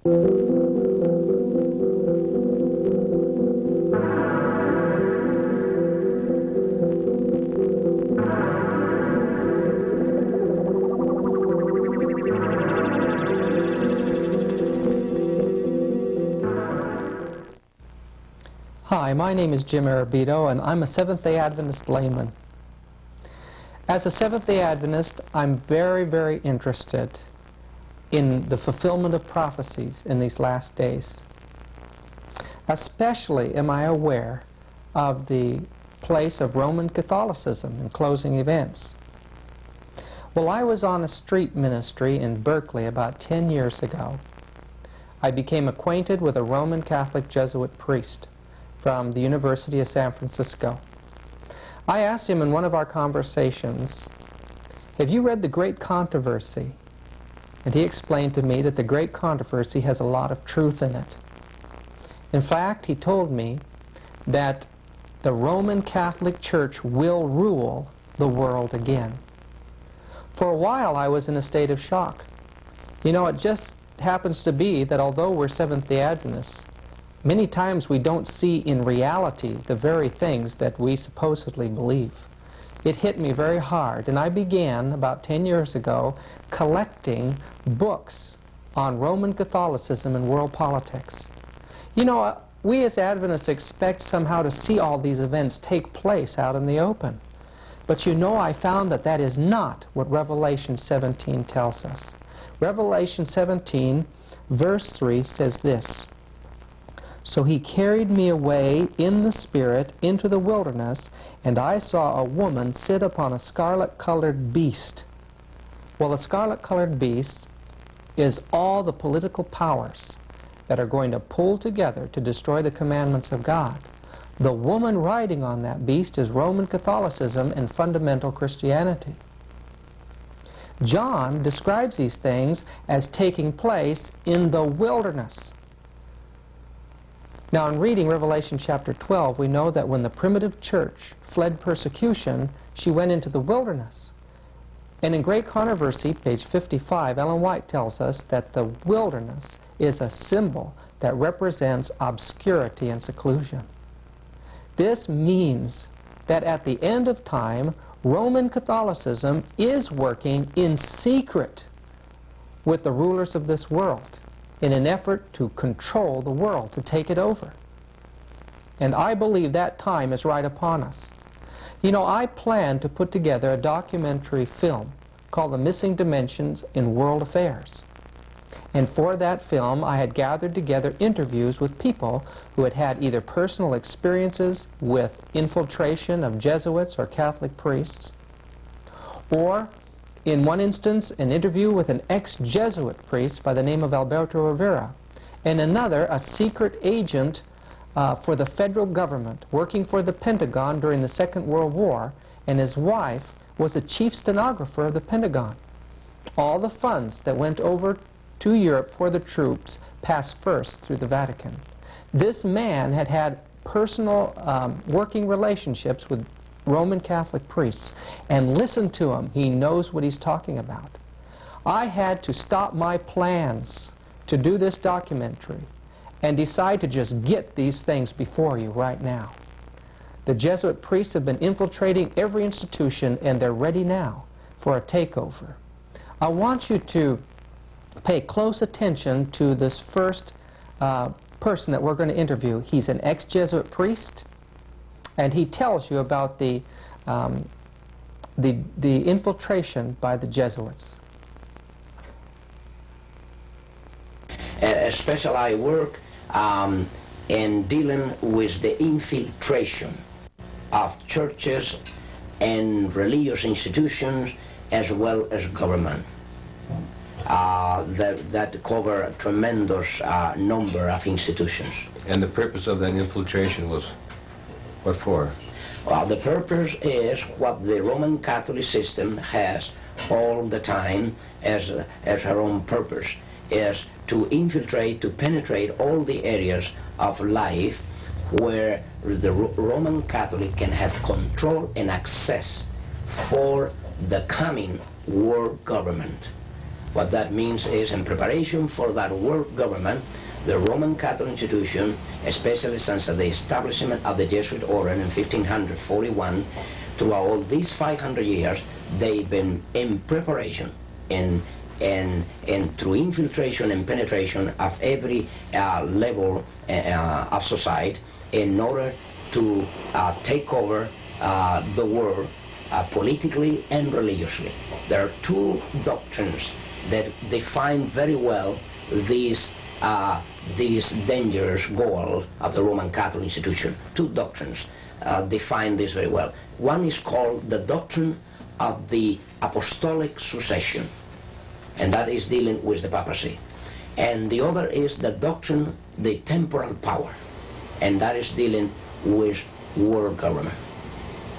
Hi, my name is Jim Alberto, and I'm a Seventh-day Adventist layman. As a Seventh-day Adventist, I'm very, very interested in the fulfillment of prophecies in these last days. Especially am I aware of the place of Roman Catholicism in closing events. Well, I was on a street ministry in Berkeley about 10 years ago. I became acquainted with a Roman Catholic Jesuit priest from the University of San Francisco. I asked him in one of our conversations, "Have you read The Great Controversy?" And he explained to me that The Great Controversy has a lot of truth in it. In fact, he told me that the Roman Catholic Church will rule the world again. For a while, I was in a state of shock. You know, it just happens to be that although we're Seventh-day Adventists, many times we don't see in reality the very things that we supposedly believe. It hit me very hard, and I began about 10 years ago collecting books on Roman Catholicism and world politics. You know, we as Adventists expect somehow to see all these events take place out in the open. But you know, I found that that is not what Revelation 17 tells us. Revelation 17, verse 3 says this, "So he carried me away in the Spirit into the wilderness, and I saw a woman sit upon a scarlet-colored beast." Well, the scarlet-colored beast is all the political powers that are going to pull together to destroy the commandments of God. The woman riding on that beast is Roman Catholicism and fundamental Christianity. John describes these things as taking place in the wilderness. Now, in reading Revelation chapter 12, we know that when the primitive church fled persecution, she went into the wilderness. And in Great Controversy, page 55, Ellen White tells us that the wilderness is a symbol that represents obscurity and seclusion. This means that at the end of time, Roman Catholicism is working in secret with the rulers of this world in an effort to control the world, to take it over. And I believe that time is right upon us. You know, I plan to put together a documentary film called The Missing Dimensions in World Affairs. And for that film, I had gathered together interviews with people who had had either personal experiences with infiltration of Jesuits or Catholic priests, or in one instance, an interview with an ex-Jesuit priest by the name of Alberto Rivera, and another, a secret agent for the federal government working for the Pentagon during the Second World War, and his wife was a chief stenographer of the Pentagon. All the funds that went over to Europe for the troops passed first through the Vatican. This man had had personal working relationships with Roman Catholic priests, and listen to him, he knows what he's talking about. I had to stop my plans to do this documentary and decide to just get these things before you right now. The Jesuit priests have been infiltrating every institution, and they're ready now for a takeover. I want you to pay close attention to this first person that we're going to interview. He's an ex-Jesuit priest, and he tells you about the infiltration by the Jesuits. Especially I work in dealing with the infiltration of churches and religious institutions as well as government. That cover a tremendous number of institutions. And the purpose of that infiltration was what for? Well, the purpose is what the Roman Catholic system has all the time as her own purpose, is to infiltrate, to penetrate all the areas of life where the Roman Catholic can have control and access for the coming world government. What that means is, in preparation for that world government, the Roman Catholic institution, especially since the establishment of the Jesuit order in 1541, throughout all these 500 years, they've been in preparation, and through infiltration and penetration of every level of society in order to take over the world politically and religiously. There are two doctrines that define very well these dangerous goals of the Roman Catholic institution. Two doctrines define this very well. One is called the doctrine of the apostolic succession, and that is dealing with the papacy. And the other is the doctrine, the temporal power, and that is dealing with world government.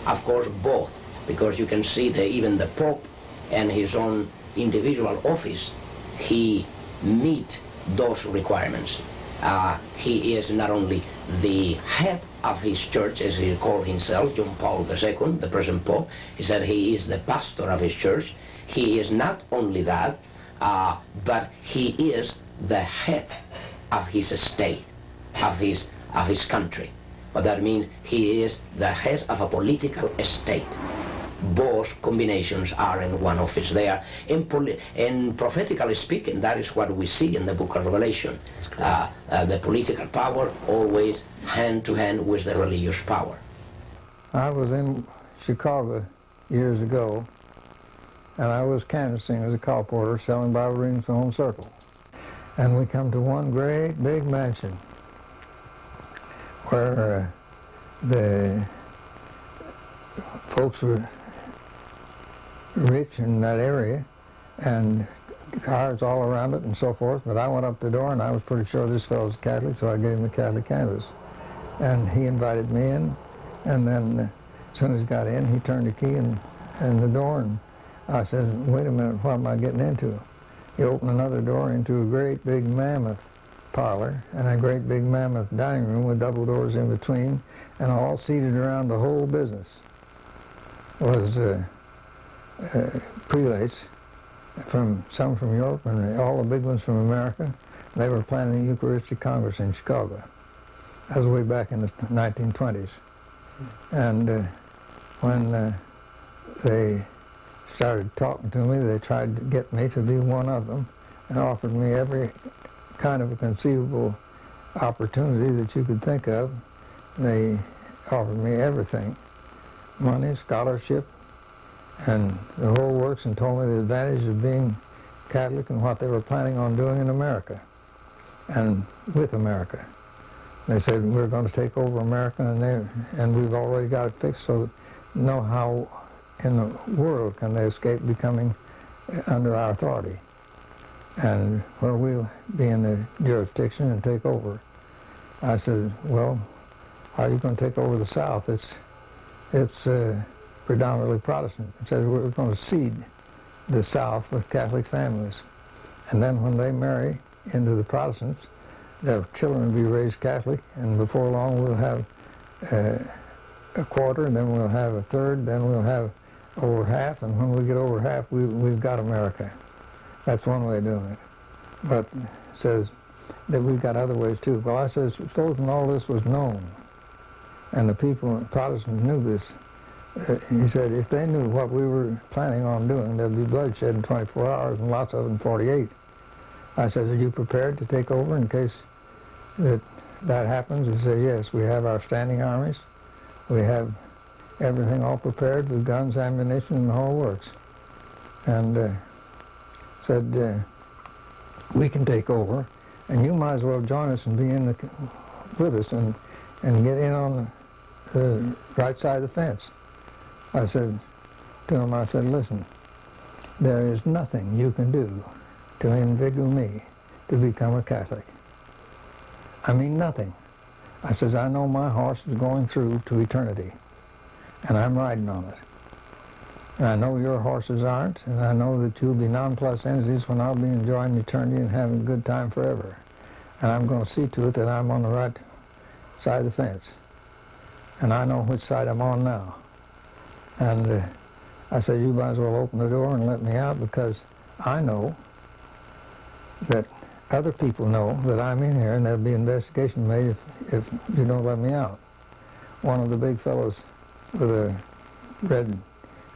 Of course, both, because you can see that even the Pope and his own individual office, he meet those requirements. He is not only the head of his church, as he called himself, John Paul II, the present Pope. He said he is the pastor of his church. He is not only that, but he is the head of his state, of his country. What that means, he is the head of a political state. Both combinations are in one office. They are, in prophetically speaking, that is what we see in the book of Revelation. The political power always hand to hand with the religious power. I was in Chicago years ago, and I was canvassing as a colporteur, selling Bible readings for Home Circle. And we come to one great big mansion where the folks were rich in that area, and cars all around it and so forth. But I went up the door, and I was pretty sure this fellow was Catholic, so I gave him the Catholic canvas. And he invited me in, and then as soon as he got in, he turned the key in the door, and I said, wait a minute, what am I getting into? He opened another door into a great big mammoth parlor and a great big mammoth dining room with double doors in between, and all seated around the whole business was prelates, some from Europe and all the big ones from America. They were planning the Eucharistic Congress in Chicago. That was way back in the 1920s. And when they started talking to me, they tried to get me to be one of them and offered me every kind of a conceivable opportunity that you could think of. They offered me everything, money, scholarship, and the whole works, and told me the advantage of being Catholic and what they were planning on doing in America and with America. They said, we're going to take over America, and we've already got it fixed, so know how in the world can they escape becoming under our authority, and where we'll be in the jurisdiction and take over. I said, well, how are you going to take over the South? It's predominantly Protestant. It says we're going to seed the South with Catholic families, and then when they marry into the Protestants, their children will be raised Catholic, and before long we'll have a quarter, and then we'll have a third, then we'll have over half, and when we get over half, we've got America. That's one way of doing it. But it says that we've got other ways too. Well, I says, supposing all this was known, and the people, Protestants, knew this, he said, if they knew what we were planning on doing, there'd be bloodshed in 24 hours and lots of it in 48. I said, are you prepared to take over in case that happens? He said, yes, we have our standing armies. We have everything all prepared with guns, ammunition, and the whole works. And said, we can take over, and you might as well join us and be with us and get in on the right side of the fence. I said to him, I said, listen, there is nothing you can do to inveigle me to become a Catholic. I mean, nothing. I says, I know my horse is going through to eternity, and I'm riding on it. And I know your horses aren't, and I know that you'll be nonplussed entities when I'll be enjoying eternity and having a good time forever. And I'm going to see to it that I'm on the right side of the fence. And I know which side I'm on now. And I said, you might as well open the door and let me out, because I know that other people know that I'm in here, and there'll be investigation made if you don't let me out. One of the big fellows with a red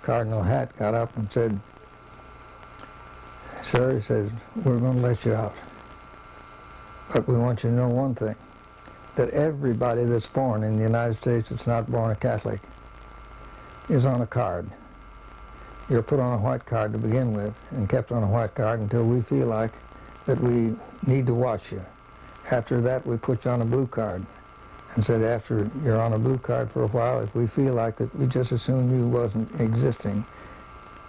cardinal hat got up and said, "Sir," he says, "we're going to let you out. But we want you to know one thing, that everybody that's born in the United States that's not born a Catholic is on a card. You're put on a white card to begin with and kept on a white card until we feel like that we need to watch you. After that, we put you on a blue card." And said, after you're on a blue card for a while, if we feel like that we just assumed you wasn't existing,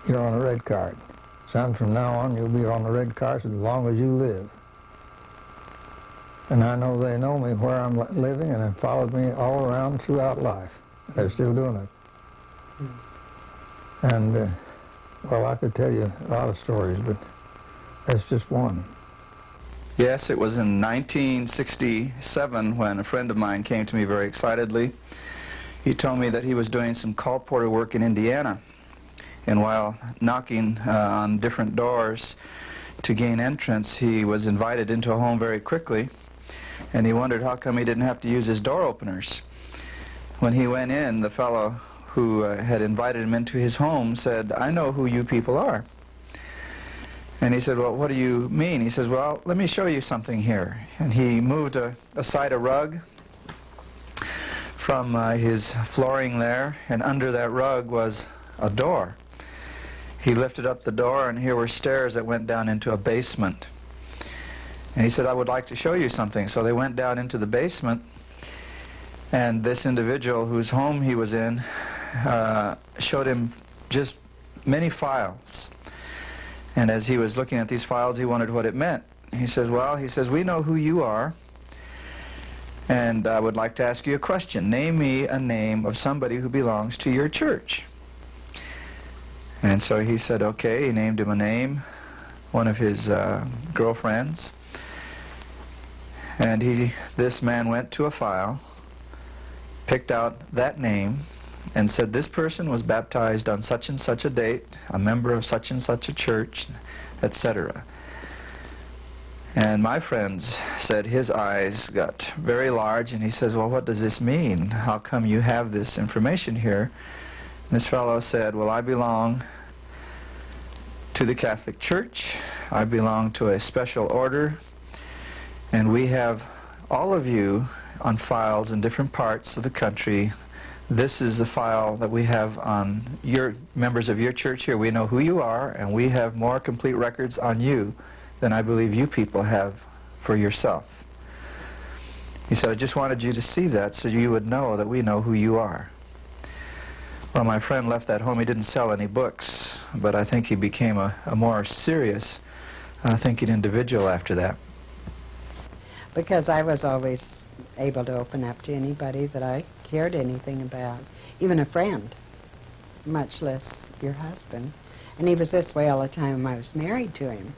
you're on a red card. Son, from now on, you'll be on the red card as long as you live. And I know they know me where I'm living, and have followed me all around throughout life. They're still doing it. And, well, I could tell you a lot of stories, but that's just one. Yes, it was in 1967 when a friend of mine came to me very excitedly. He told me that he was doing some colporteur work in Indiana, and while knocking on different doors to gain entrance, he was invited into a home very quickly, and he wondered how come he didn't have to use his door openers. When he went in, the fellow who had invited him into his home said, "I know who you people are." And he said, "Well, what do you mean?" He says, "Well, let me show you something here." And he moved aside a rug from his flooring there, and under that rug was a door. He lifted up the door, and here were stairs that went down into a basement. And he said, "I would like to show you something." So they went down into the basement, and this individual whose home he was in showed him just many files. And as he was looking at these files, he wondered what it meant. He says, "Well," he says, "we know who you are, and I would like to ask you a question. Name me a name of somebody who belongs to your church." And so he said, okay. He named him a name, one of his girlfriends. And this man went to a file, picked out that name, and said, "This person was baptized on such and such a date, a member of such and such a church," etc. And my friends said his eyes got very large, and he says, "Well, what does this mean? How come you have this information here?" And this fellow said, "Well, I belong to the Catholic Church. I belong to a special order, and we have all of you on files in different parts of the country. This is the file that we have on your members of your church here. We know who you are, and we have more complete records on you than I believe you people have for yourself." He said, "I just wanted you to see that so you would know that we know who you are." Well, my friend left that home. He didn't sell any books, but I think he became a more serious thinking individual after that. Because I was always able to open up to anybody that I cared anything about, even a friend, much less your husband. And he was this way all the time I was married to him.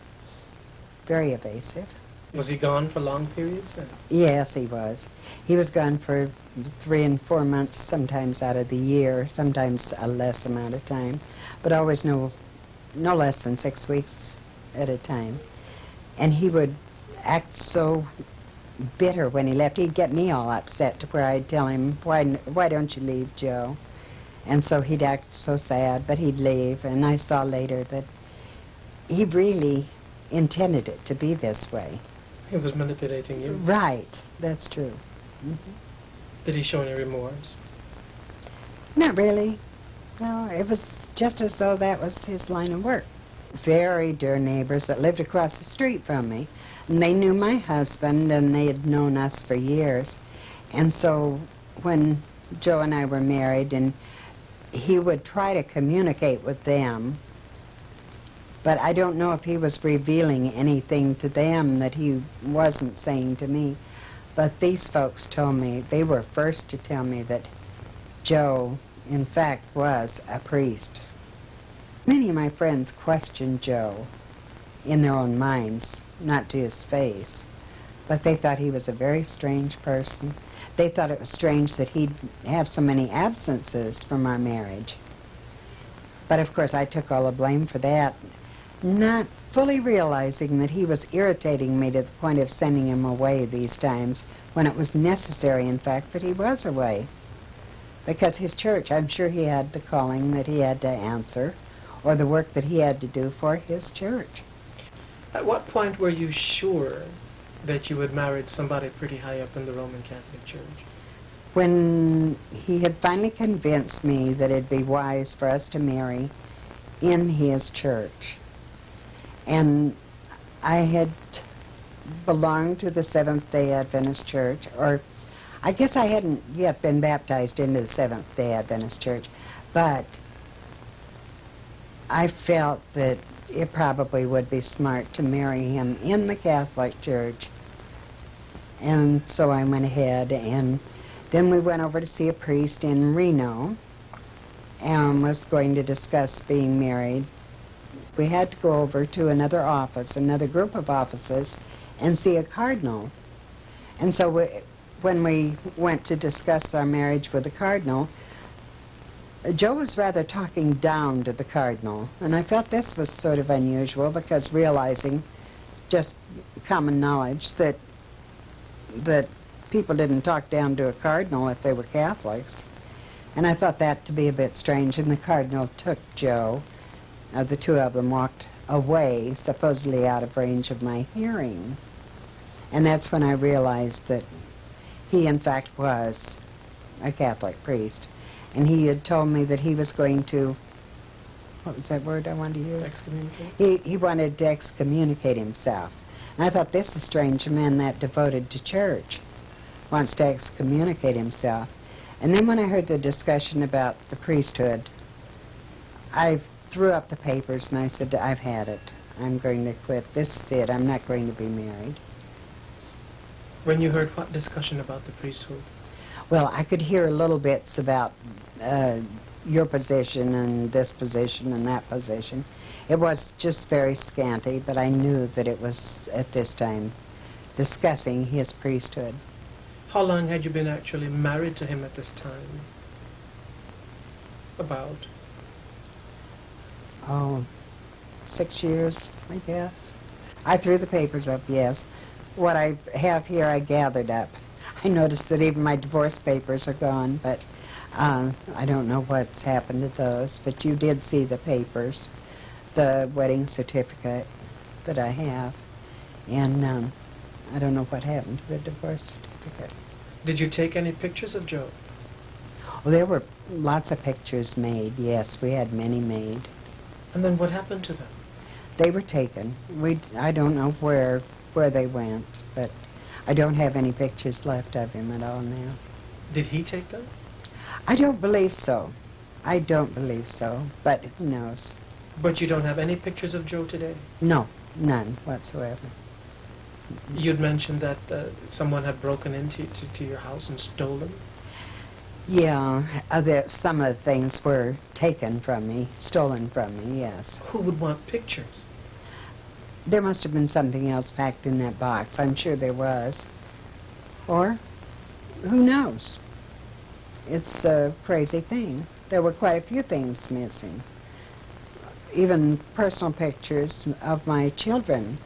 Very evasive. Was he gone for long periods then? Yes, he was. He was gone for 3 and 4 months, sometimes out of the year, sometimes a less amount of time, but always no less than 6 weeks at a time. And he would act so bitter when he left. He'd get me all upset to where I'd tell him, why don't you leave, Joe? And so he'd act so sad, but he'd leave. And I saw later that he really intended it to be this way. He was manipulating you. Right, that's true. Mm-hmm. Did he show any remorse? Not really. No, it was just as though that was his line of work. Very dear neighbors that lived across the street from me. And they knew my husband, and they had known us for years. And so when Joe and I were married, and he would try to communicate with them, but I don't know if he was revealing anything to them that he wasn't saying to me. But these folks told me, they were first to tell me that Joe, in fact, was a priest. Many of my friends questioned Joe in their own minds, not to his face, but they thought he was a very strange person. They thought it was strange that he'd have so many absences from our marriage. But of course I took all the blame for that. not fully realizing that he was irritating me to the point of sending him away these times when it was necessary, in fact, that he was away. Because his church, I'm sure he had the calling that he had to answer, or the work that he had to do for his church. At what point were you sure that you had married somebody pretty high up in the Roman Catholic Church? When he had finally convinced me that it'd be wise for us to marry in his church. And I had belonged to the Seventh-day Adventist Church, or I guess I hadn't yet been baptized into the Seventh-day Adventist Church, but I felt that it probably would be smart to marry him in the Catholic Church. And so I went ahead, and then we went over to see a priest in Reno and was going to discuss being married. We had to go over to another office, another group of offices, and see a cardinal. And so when we went to discuss our marriage with the cardinal, Joe was rather talking down to the cardinal, and I felt this was sort of unusual because realizing just common knowledge that people didn't talk down to a cardinal if they were Catholics. And I thought that to be a bit strange, and the cardinal took Joe. The two of them walked away, supposedly out of range of my hearing. And that's when I realized that he, in fact, was a Catholic priest. And he had told me that he was going to, what was that word I wanted to use? Excommunicate? He wanted to excommunicate himself. And I thought, this is strange, a man that devoted to church wants to excommunicate himself. And then when I heard the discussion about the priesthood, I threw up the papers and I said, I've had it. I'm going to quit. This is it. I'm not going to be married. When you heard what discussion about the priesthood? Well, I could hear little bits about your position and this position and that position. It was just very scanty, but I knew that it was, at this time, discussing his priesthood. How long had you been actually married to him at this time? About? Oh, 6 years, I guess. I threw the papers up, yes. What I have here I gathered up. I noticed that even my divorce papers are gone, but I don't know what's happened to those. But you did see the papers, the wedding certificate that I have, and I don't know what happened to the divorce certificate. Did you take any pictures of Joe? Well, there were lots of pictures made, yes. We had many made. And then what happened to them? They were taken. I don't know where they went, but I don't have any pictures left of him at all now. Did he take them? I don't believe so. I don't believe so, but who knows? But you don't have any pictures of Joe today? No, none whatsoever. You'd mentioned that someone had broken into to your house and stolen? Yeah, some of the things were taken from me, stolen from me, yes. Who would want pictures? There must have been something else packed in that box. I'm sure there was. Or, who knows? It's a crazy thing. There were quite a few things missing. Even personal pictures of my children,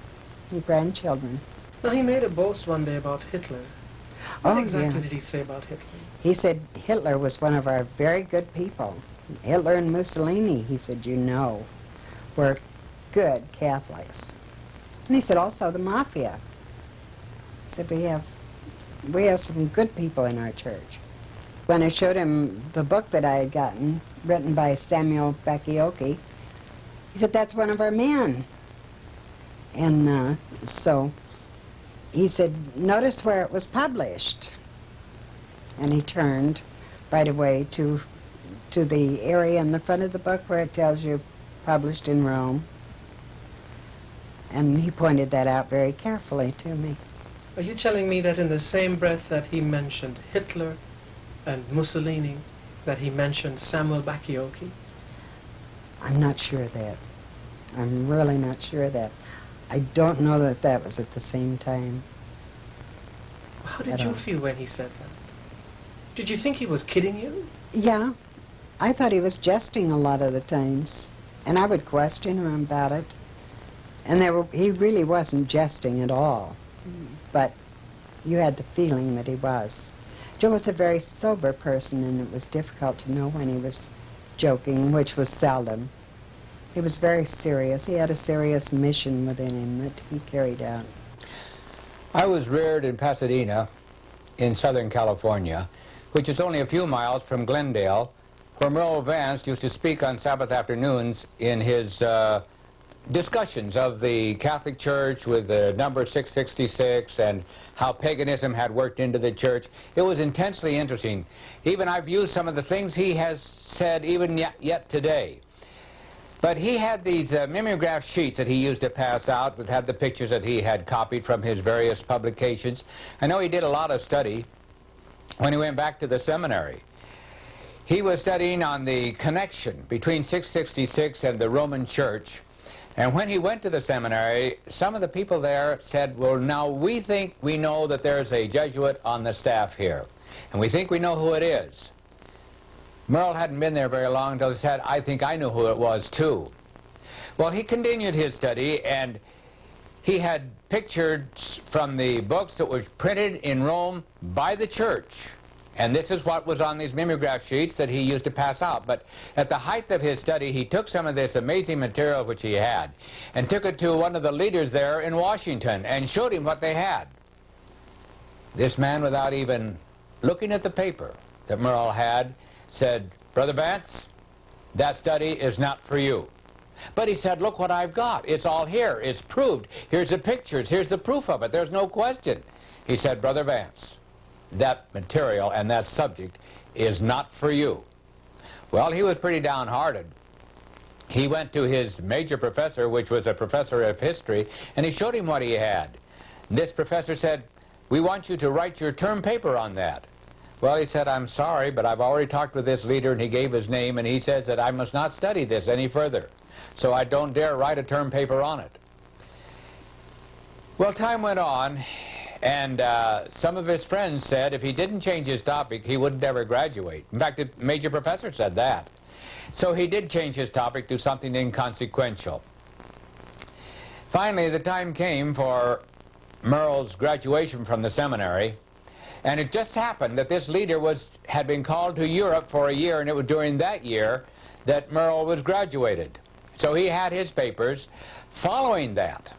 and grandchildren. Now, he made a boast one day about Hitler. What exactly yes. did he say about Hitler? He said Hitler was one of our very good people. Hitler and Mussolini, he said, were good Catholics. And he said also the mafia. He said we have some good people in our church. When I showed him the book that I had gotten, written by Samuel Bakioki, he said, that's one of our men. And so he said, notice where it was published. And he turned right away to the area in the front of the book where it tells you published in Rome. And he pointed that out very carefully to me. Are you telling me that in the same breath that he mentioned Hitler and Mussolini, that he mentioned Samuel Bakioki? I'm not sure of that. I'm really not sure of that. I don't know that that was at the same time. How did you feel when he said that? Did you think he was kidding you? Yeah. I thought he was jesting a lot of the times. And I would question him about it. And he really wasn't jesting at all, but you had the feeling that he was. Joe was a very sober person, and it was difficult to know when he was joking, which was seldom. He was very serious. He had a serious mission within him that he carried out. I was reared in Pasadena, in Southern California, which is only a few miles from Glendale, where Merle Vance used to speak on Sabbath afternoons in his discussions of the Catholic Church with the number 666 and how paganism had worked into the church. It was intensely interesting. Even I've used some of the things he has said even yet today. But he had these mimeograph sheets that he used to pass out that had the pictures that he had copied from his various publications. I know he did a lot of study when he went back to the seminary. He was studying on the connection between 666 and the Roman Church. And when he went to the seminary, some of the people there said, well, now we think we know that there's a Jesuit on the staff here, and we think we know who it is. Merle hadn't been there very long until he said, I think I knew who it was too. Well, he continued his study, and he had pictures from the books that were printed in Rome by the church. And this is what was on these mimeograph sheets that he used to pass out. But at the height of his study, he took some of this amazing material which he had and took it to one of the leaders there in Washington and showed him what they had. This man, without even looking at the paper that Merle had, said, Brother Vance, that study is not for you. But he said, look what I've got. It's all here. It's proved. Here's the pictures. Here's the proof of it. There's no question. He said, Brother Vance, that material and that subject is not for you. Well, he was pretty downhearted. He went to his major professor, which was a professor of history, and he showed him what he had. This professor said, we want you to write your term paper on that. Well, he said, I'm sorry, but I've already talked with this leader, and he gave his name, and he says that I must not study this any further. So I don't dare write a term paper on it. Well, time went on, and some of his friends said if he didn't change his topic, he wouldn't ever graduate. In fact, the major professor said that. So he did change his topic to something inconsequential. Finally, the time came for Merle's graduation from the seminary, and it just happened that this leader had been called to Europe for a year, and it was during that year that Merle was graduated. So he had his papers. Following that,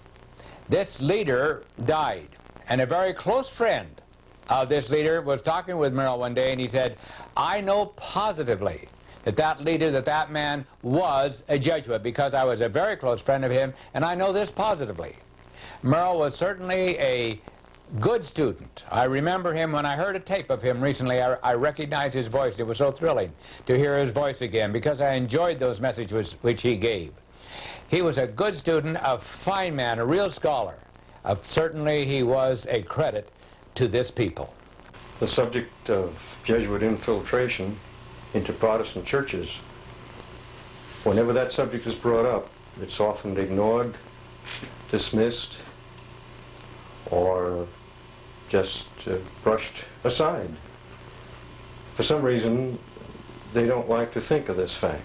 this leader died. And a very close friend of this leader was talking with Merle one day, and he said, I know positively that that leader, that man was a Jesuit, because I was a very close friend of him, and I know this positively. Merle was certainly a good student. I remember him when I heard a tape of him recently. I recognized his voice. It was so thrilling to hear his voice again, because I enjoyed those messages which he gave. He was a good student, a fine man, a real scholar. Certainly he was a credit to this people. The subject of Jesuit infiltration into Protestant churches, whenever that subject is brought up, it's often ignored, dismissed, or just brushed aside. For some reason, they don't like to think of this fact.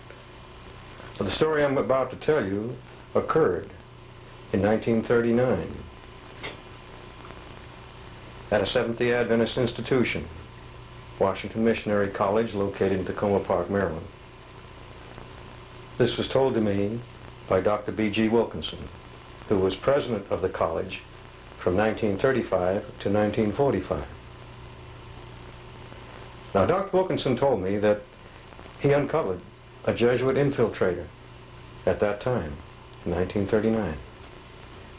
But the story I'm about to tell you occurred in 1939 at a Seventh-day Adventist institution, Washington Missionary College, located in Tacoma Park, Maryland. This was told to me by Dr. B.G. Wilkinson, who was president of the college from 1935 to 1945. Now, Dr. Wilkinson told me that he uncovered a Jesuit infiltrator at that time, in 1939.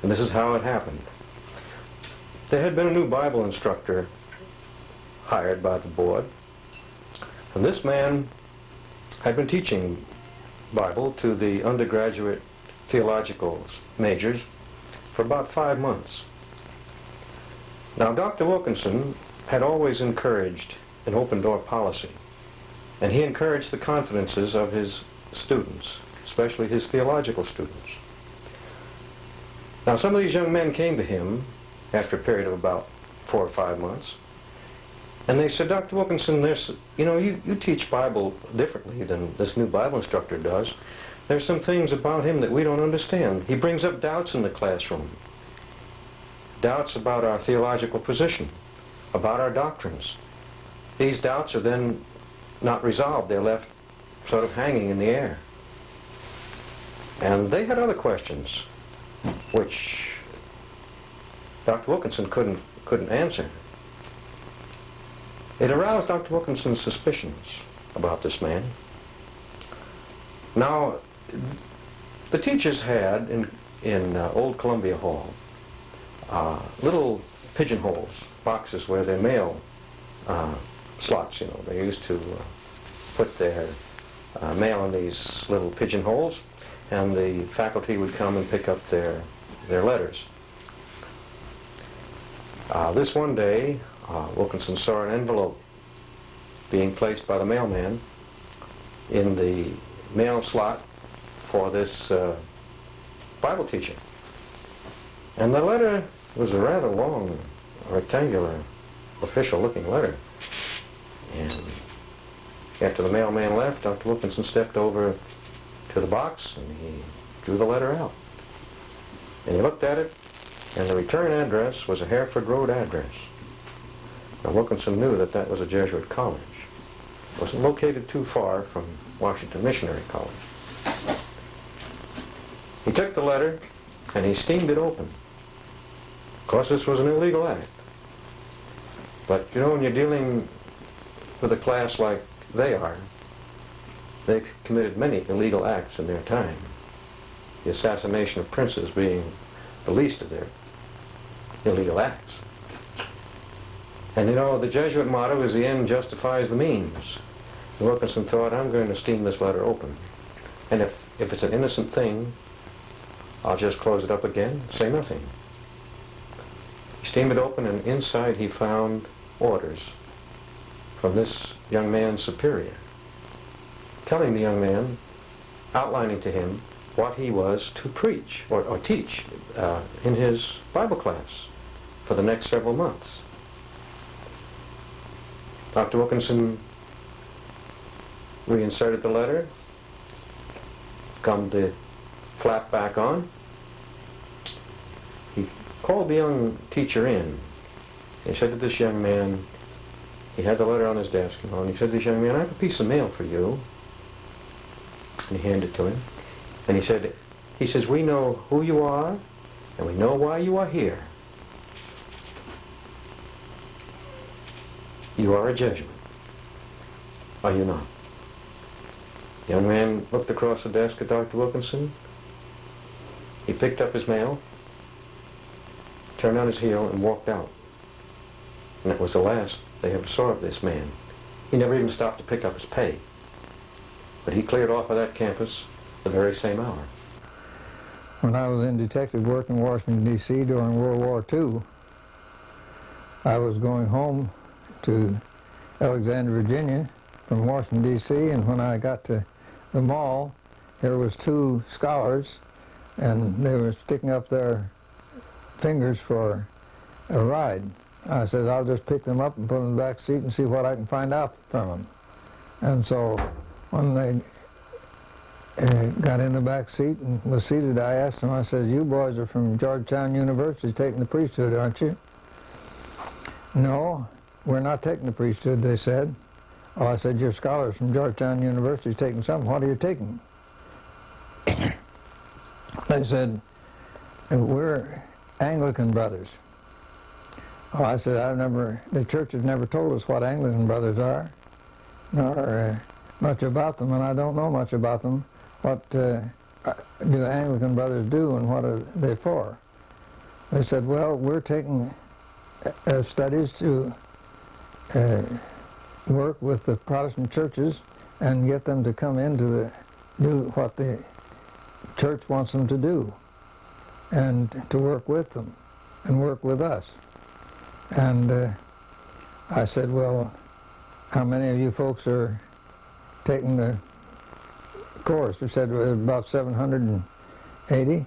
And this is how it happened. There had been a new Bible instructor hired by the board, and this man had been teaching Bible to the undergraduate theological majors for about 5 months. Now, Dr. Wilkinson had always encouraged an open-door policy, and he encouraged the confidences of his students, especially his theological students. Now, some of these young men came to him after a period of about 4 or 5 months, and they said, Dr. Wilkinson, you teach Bible differently than this new Bible instructor does. There's some things about him that we don't understand. He brings up doubts in the classroom. Doubts about our theological position, about our doctrines. These doubts are then not resolved. They're left sort of hanging in the air. And they had other questions, which Dr. Wilkinson couldn't answer. It aroused Dr. Wilkinson's suspicions about this man. Now, the teachers had in Old Columbia Hall little pigeonholes, boxes where their mail slots, you know. They used to put their mail in these little pigeonholes, and the faculty would come and pick up their letters. This one day, Wilkinson saw an envelope being placed by the mailman in the mail slot for this Bible teacher. And the letter was a rather long, rectangular, official-looking letter. And after the mailman left, Dr. Wilkinson stepped over to the box and he drew the letter out. And he looked at it, and the return address was a Hereford Road address. Now, Wilkinson knew that that was a Jesuit college. It wasn't located too far from Washington Missionary College. He took the letter and he steamed it open. Of course, this was an illegal act. But, you know, when you're dealing with a class like they are, they've committed many illegal acts in their time. The assassination of princes being the least of their illegal acts. And you know, the Jesuit motto is the end justifies the means. And Wilkinson thought, I'm going to steam this letter open. And if it's an innocent thing, I'll just close it up again, say nothing. He steamed it open, and inside he found orders from this young man's superior, telling the young man, outlining to him what he was to preach or teach in his Bible class for the next several months. Dr. Wilkinson reinserted the letter, gummed the flap back on. He called the young teacher in. He said to this young man, he had the letter on his desk, you know, and he said to this young man, I have a piece of mail for you. And he handed it to him. And he says, we know who you are, and we know why you are here. You are a Jesuit. Are you not? The young man looked across the desk at Dr. Wilkinson. He picked up his mail, turned on his heel, and walked out. And that was the last they ever saw of this man. He never even stopped to pick up his pay. But he cleared off of that campus the very same hour. When I was in detective work in Washington, D.C. during World War II, I was going home to Alexandria, Virginia from Washington, D.C., and when I got to the mall, there was two scholars, and they were sticking up their fingers for a ride. I said, I'll just pick them up and put them in the back seat and see what I can find out from them. And so when they got in the back seat and was seated, I asked them, I said, you boys are from Georgetown University taking the priesthood, aren't you? No, we're not taking the priesthood, they said. Oh, I said, you're scholars from Georgetown University taking something. What are you taking? They said, we're Anglican brothers. Oh, I said, the church has never told us what Anglican brothers are, nor much about them, and I don't know much about them. What do the Anglican brothers do, and what are they for? They said, well, we're taking studies to work with the Protestant churches and get them to come into do what the church wants them to do, and to work with them and work with us. And I said, well, how many of you folks are taking the course? They said about 780.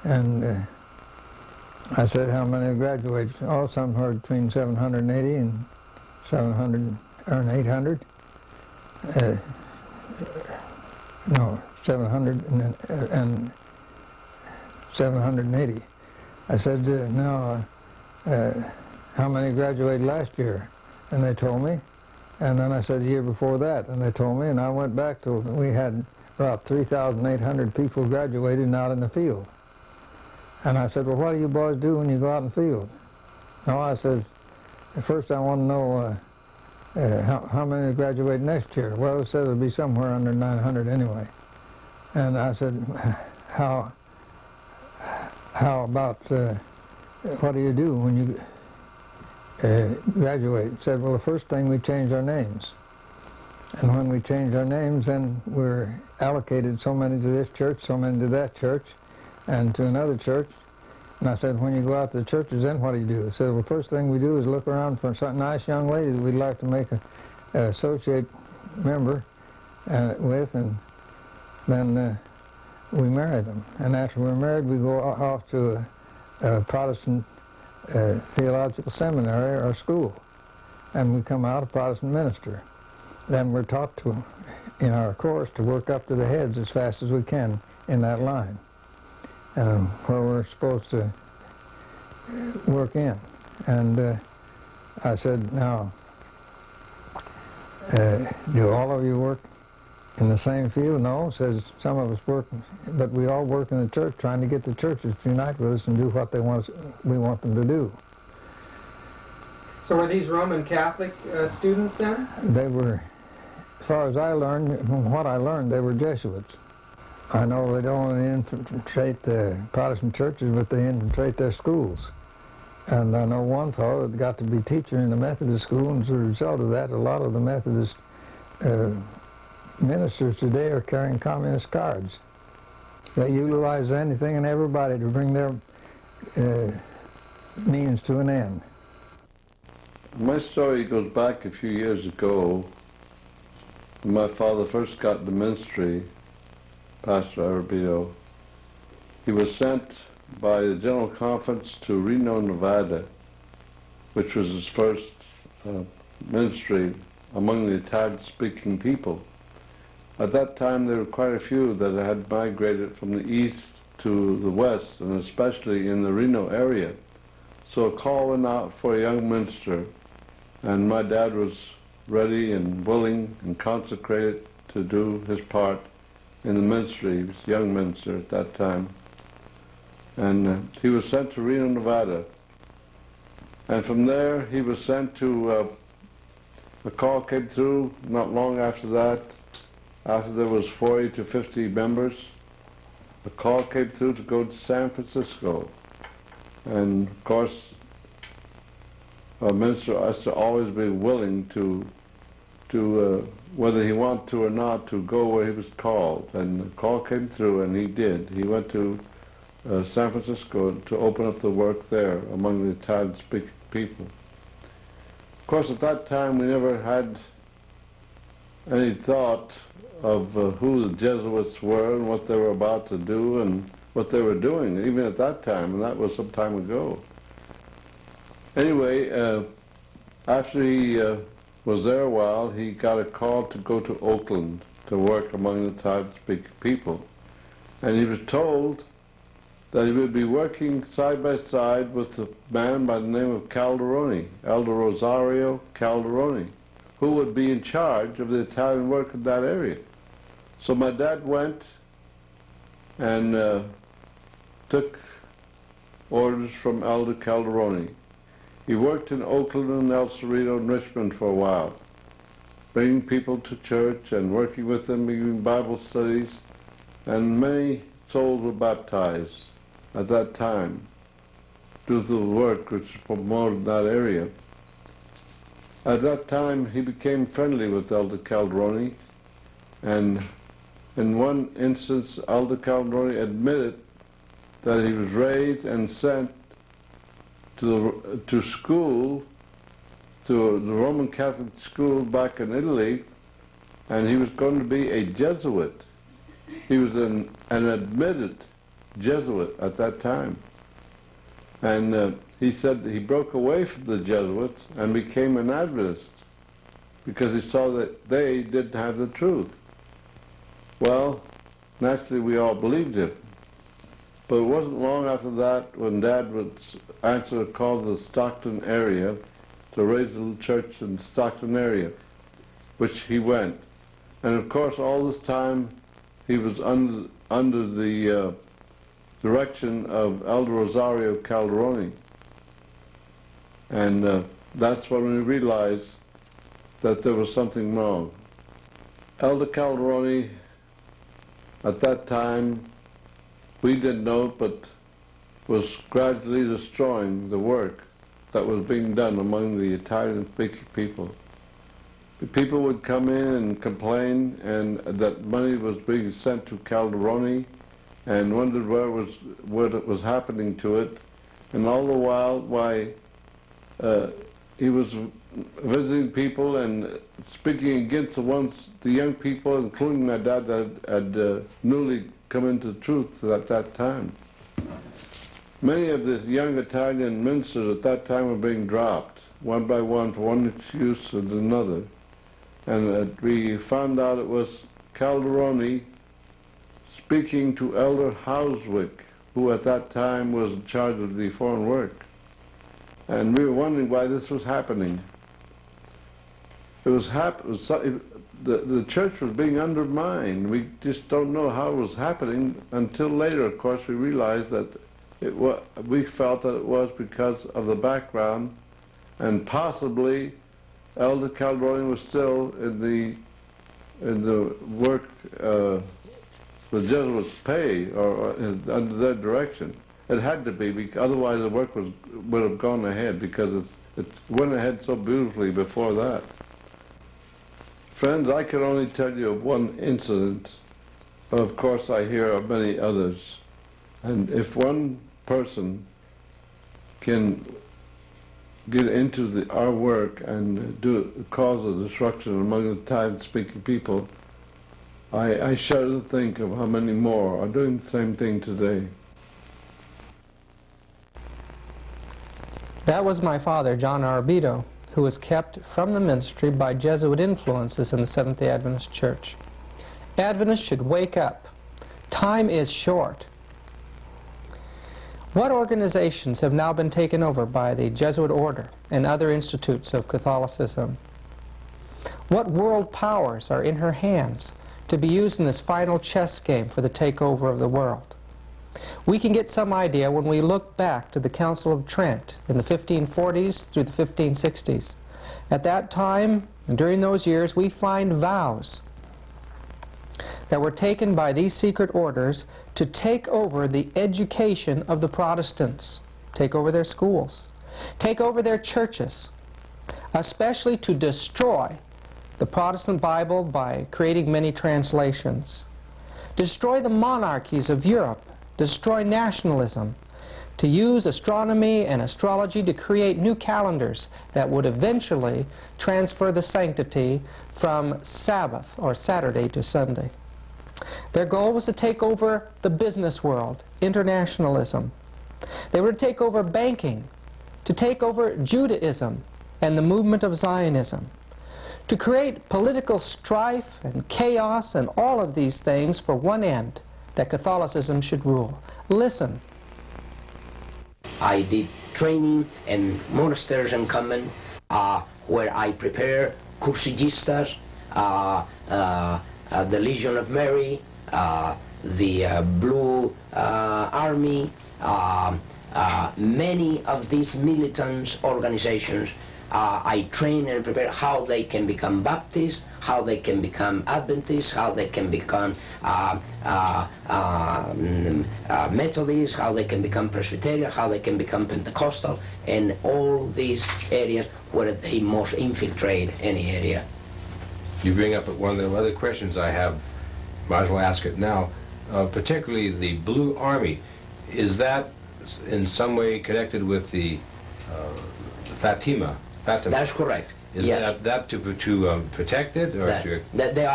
And I said, how many graduates? Oh, somewhere between 780 and 700 or 800. No, 780. I said, now, how many graduated last year? And they told me. And then I said the year before that, and they told me, and I went back till we had about 3,800 people graduated and out in the field. And I said, well, what do you boys do when you go out in the field? No, I said, first I want to know how many graduate next year. Well, it said it'll be somewhere under 900 anyway. And I said, how about, what do you do when you graduate? Said, well, the first thing we change our names. And when we change our names, then we're allocated so many to this church, so many to that church, and to another church. And I said, when you go out to the churches, then what do you do? He said, well, first thing we do is look around for some nice young lady that we'd like to make an associate member with, and then we marry them. And after we're married, we go off to a Protestant theological seminary or school, and we come out a Protestant minister. Then we're taught to, in our course, to work up to the heads as fast as we can in that line, where we're supposed to work in. And I said, now, do all of you work in the same field? No, says some of us work, but we all work in the church trying to get the churches to unite with us and do what we want them to do. So were these Roman Catholic students then? They were, as far as I learned, from what I learned, they were Jesuits. I know they don't only infiltrate the Protestant churches, but they infiltrate their schools. And I know one fellow that got to be teacher in the Methodist school, and as a result of that, a lot of the Methodist ministers today are carrying communist cards. They utilize anything and everybody to bring their means to an end. My story goes back a few years ago. When my father first got into ministry, Pastor Alberto. He was sent by the General Conference to Reno, Nevada, which was his first ministry among the Italian-speaking people. At that time, there were quite a few that had migrated from the east to the west, and especially in the Reno area. So a call went out for a young minister, and my dad was ready and willing and consecrated to do his part in the ministry. He was a young minister at that time. And he was sent to Reno, Nevada. And from there, he was sent to, a call came through not long after that, after there was 40 to 50 members. A call came through to go to San Francisco. And of course, a minister has to always be willing to whether he wanted to or not, to go where he was called. And the call came through, and he did. He went to San Francisco to open up the work there among the Italian-speaking people. Of course, at that time, we never had any thought of who the Jesuits were and what they were about to do and what they were doing, even at that time, and that was some time ago. Anyway, after he was there a while, he got a call to go to Oakland to work among the Italian-speaking people. And he was told that he would be working side by side with a man by the name of Calderoni, Elder Rosario Calderoni, who would be in charge of the Italian work in that area. So my dad went and took orders from Elder Calderoni. He worked in Oakland and El Cerrito and Richmond for a while, bringing people to church and working with them, giving Bible studies, and many souls were baptized at that time due to the work which was promoted in that area. At that time, he became friendly with Elder Calderoni, and in one instance, Elder Calderoni admitted that he was raised and sent to school, to the Roman Catholic school back in Italy, and he was going to be a Jesuit. He was an admitted Jesuit at that time. And he said he broke away from the Jesuits and became an Adventist because he saw that they didn't have the truth. Well, naturally we all believed it. But it wasn't long after that when Dad would answer a call to the Stockton area to raise a little church in the Stockton area, which he went. And of course, all this time he was under the direction of Elder Rosario Calderoni. And that's when we realized that there was something wrong. Elder Calderoni, at that time, we didn't know it, but was gradually destroying the work that was being done among the Italian-speaking people. The people would come in and complain, and that money was being sent to Calderoni, and wondered what was happening to it. And all the while, he was visiting people and speaking against the young people, including my dad, that had newly come into the truth at that time. Many of the young Italian ministers at that time were being dropped, one by one, for one excuse or another. And we found out it was Calderoni speaking to Elder Houswick, who at that time was in charge of the foreign work. And we were wondering why this was happening. The church was being undermined. We just don't know how it was happening until later, of course, we realized that we felt that it was because of the background, and possibly Elder Calderoni was still in the work the Jesuits pay, or under their direction. It had to be, otherwise the work would have gone ahead, because it went ahead so beautifully before that. Friends, I can only tell you of one incident, but of course I hear of many others. And if one person can get into our work and cause a destruction among the Italian-speaking people, I shudder to think of how many more are doing the same thing today. That was my father, John Alberto, who was kept from the ministry by Jesuit influences in the Seventh-day Adventist Church. Adventists should wake up. Time is short. What organizations have now been taken over by the Jesuit order and other institutes of Catholicism? What world powers are in her hands to be used in this final chess game for the takeover of the world? We can get some idea when we look back to the Council of Trent in the 1540s through the 1560s. At that time, and during those years, we find vows that were taken by these secret orders to take over the education of the Protestants, take over their schools, take over their churches, especially to destroy the Protestant Bible by creating many translations, destroy the monarchies of Europe, destroy nationalism, to use astronomy and astrology to create new calendars that would eventually transfer the sanctity from Sabbath or Saturday to Sunday. Their goal was to take over the business world, internationalism. They were to take over banking, to take over Judaism and the movement of Zionism, to create political strife and chaos and all of these things for one end, that Catholicism should rule. Listen. I did training in monasteries and convent where I prepare cursillistas, the Legion of Mary, the Blue Army, many of these militant organizations. I train and prepare how they can become Baptists, how they can become Adventists, how they can become Methodists, how they can become Presbyterian, how they can become Pentecostal, and all these areas where they must infiltrate any area. You bring up one of the other questions I have, might as well ask it now, particularly the Blue Army. Is that in some way connected with the Fatima? That's correct. Is yes. that to protect it, or they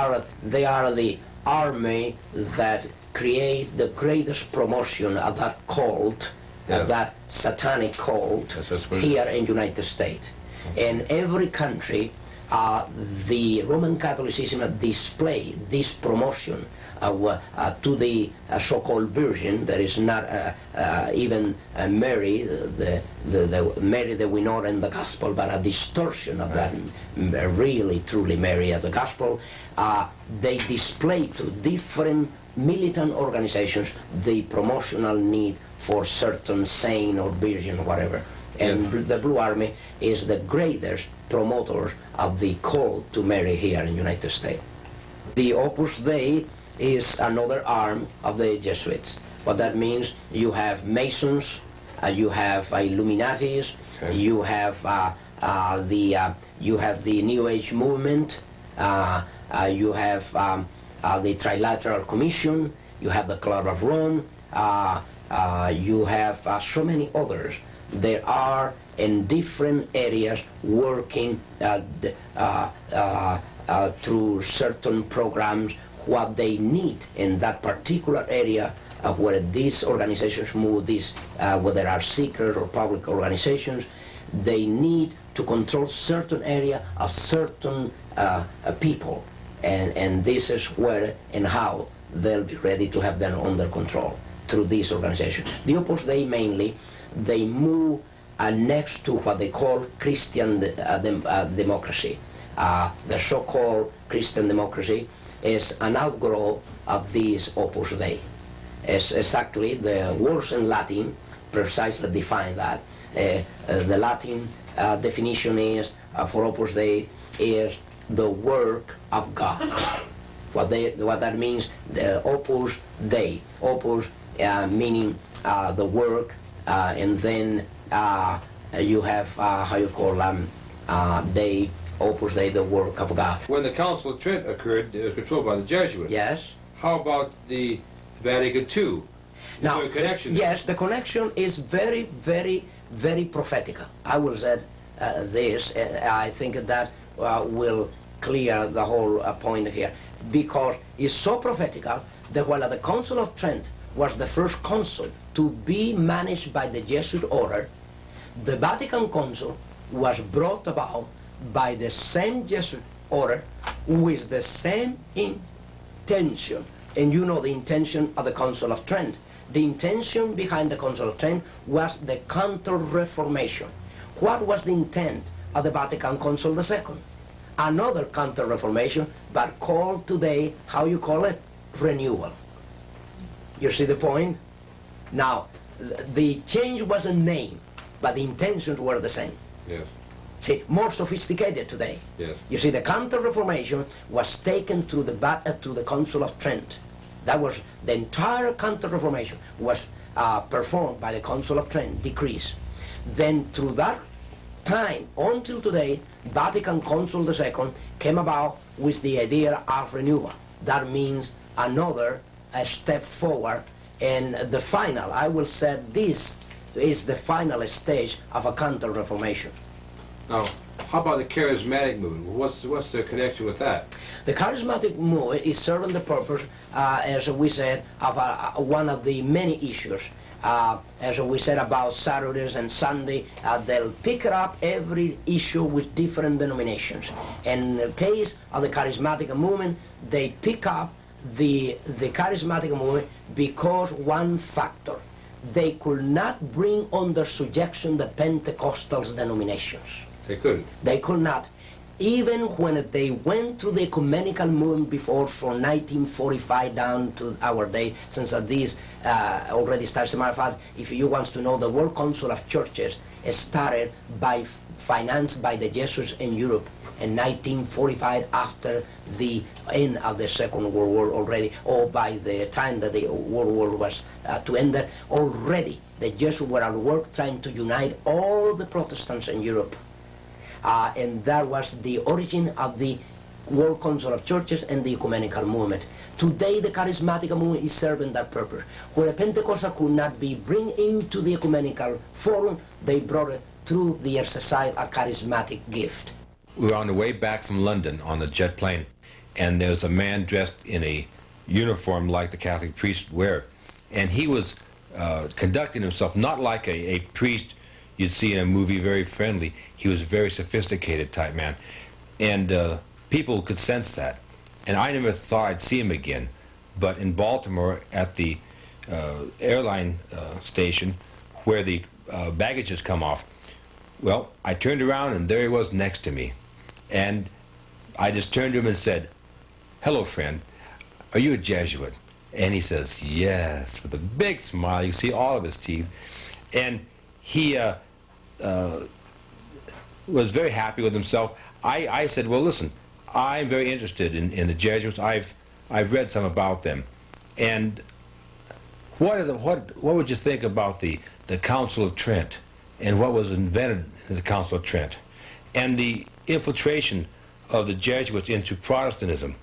are the army that creates the greatest promotion of that cult, of that satanic cult here in United States. In every country, the Roman Catholicism displayed this promotion to the so-called Virgin. There is not even Mary, the Mary that we know in the Gospel, but a distortion of that really, truly Mary of the Gospel. They display to different militant organizations the promotional need for certain saint or virgin, whatever. And the Blue Army is the greatest promoters of the call to Mary here in the United States. The Opus Dei is another arm of the Jesuits. What that means, you have Masons, you have Illuminatis, you have the New Age movement, you have the Trilateral Commission, you have the Club of Rome, you have so many others. There are in different areas working through certain programs what they need in that particular area where these organizations move, whether there are secret or public organizations, they need to control certain area of certain people. And this is where and how they'll be ready to have them under control through these organizations. The Opus Dei mainly, they move next to what they call Christian democracy. The so-called Christian democracy is an outgrowth of this Opus Dei. It's exactly the words in Latin precisely define that. The Latin definition is for Opus Dei is the work of God. What that means, the Opus Dei, Opus meaning the work, and then you have how you call Dei, Opus Dei, the work of God. When the Council of Trent occurred, it was controlled by the Jesuits. Yes. How about the Vatican II? Now, there a connection there? Yes, the connection is very, very, very prophetical. I will say this. I think that will clear the whole point here, because it's so prophetical that while the Council of Trent was the first council to be managed by the Jesuit order, the Vatican Council was brought about by the same Jesuit order with the same intention. And you know the intention of the Council of Trent. The intention behind the Council of Trent was the Counter-Reformation. What was the intent of the Vatican Council II? Another Counter-Reformation, but called today, how you call it? Renewal. You see the point? Now, the change was a name, but the intentions were the same. Yes. See, more sophisticated today. Yes. You see, the Counter-Reformation was taken to the Council of Trent. That was the entire Counter-Reformation was performed by the Council of Trent, decrees. Then through that time until today, Vatican Council II came about with the idea of renewal. That means another step forward, and the final, I will say this is the final stage of a Counter-Reformation. Now, how about the charismatic movement? What's the connection with that? The charismatic movement is serving the purpose, as we said, of one of the many issues. As we said about Saturdays and Sunday, they'll pick up every issue with different denominations. In the case of the charismatic movement, they pick up the charismatic movement because one factor. They could not bring under subjection the Pentecostal denominations. They couldn't. They could not. Even when they went to the ecumenical movement before, from 1945 down to our day, since this already starts. As a matter of fact, if you want to know, the World Council of Churches started financed by the Jesuits in Europe in 1945, after the end of the Second World War already, or by the time that the World War was to end, already the Jesuits were at work trying to unite all the Protestants in Europe. And that was the origin of the World Council of Churches and the ecumenical movement. Today the charismatic movement is serving that purpose. Where the Pentecostal could not be bring into the ecumenical forum, they brought it through the exercise of a charismatic gift. We were on the way back from London on the jet plane, and there was a man dressed in a uniform like the Catholic priests wear, and he was conducting himself not like a priest you'd see in a movie, very friendly. He was a very sophisticated type man. And people could sense that. And I never thought I'd see him again. But in Baltimore, at the airline station, where the baggage has come off, well, I turned around and there he was next to me. And I just turned to him and said, "Hello, friend, are you a Jesuit?" And he says, "Yes," with a big smile. You see all of his teeth. And he was very happy with himself. I said, "Well, listen, I'm very interested in the Jesuits. I've read some about them. And what would you think about the Council of Trent and what was invented in the Council of Trent and the infiltration of the Jesuits into Protestantism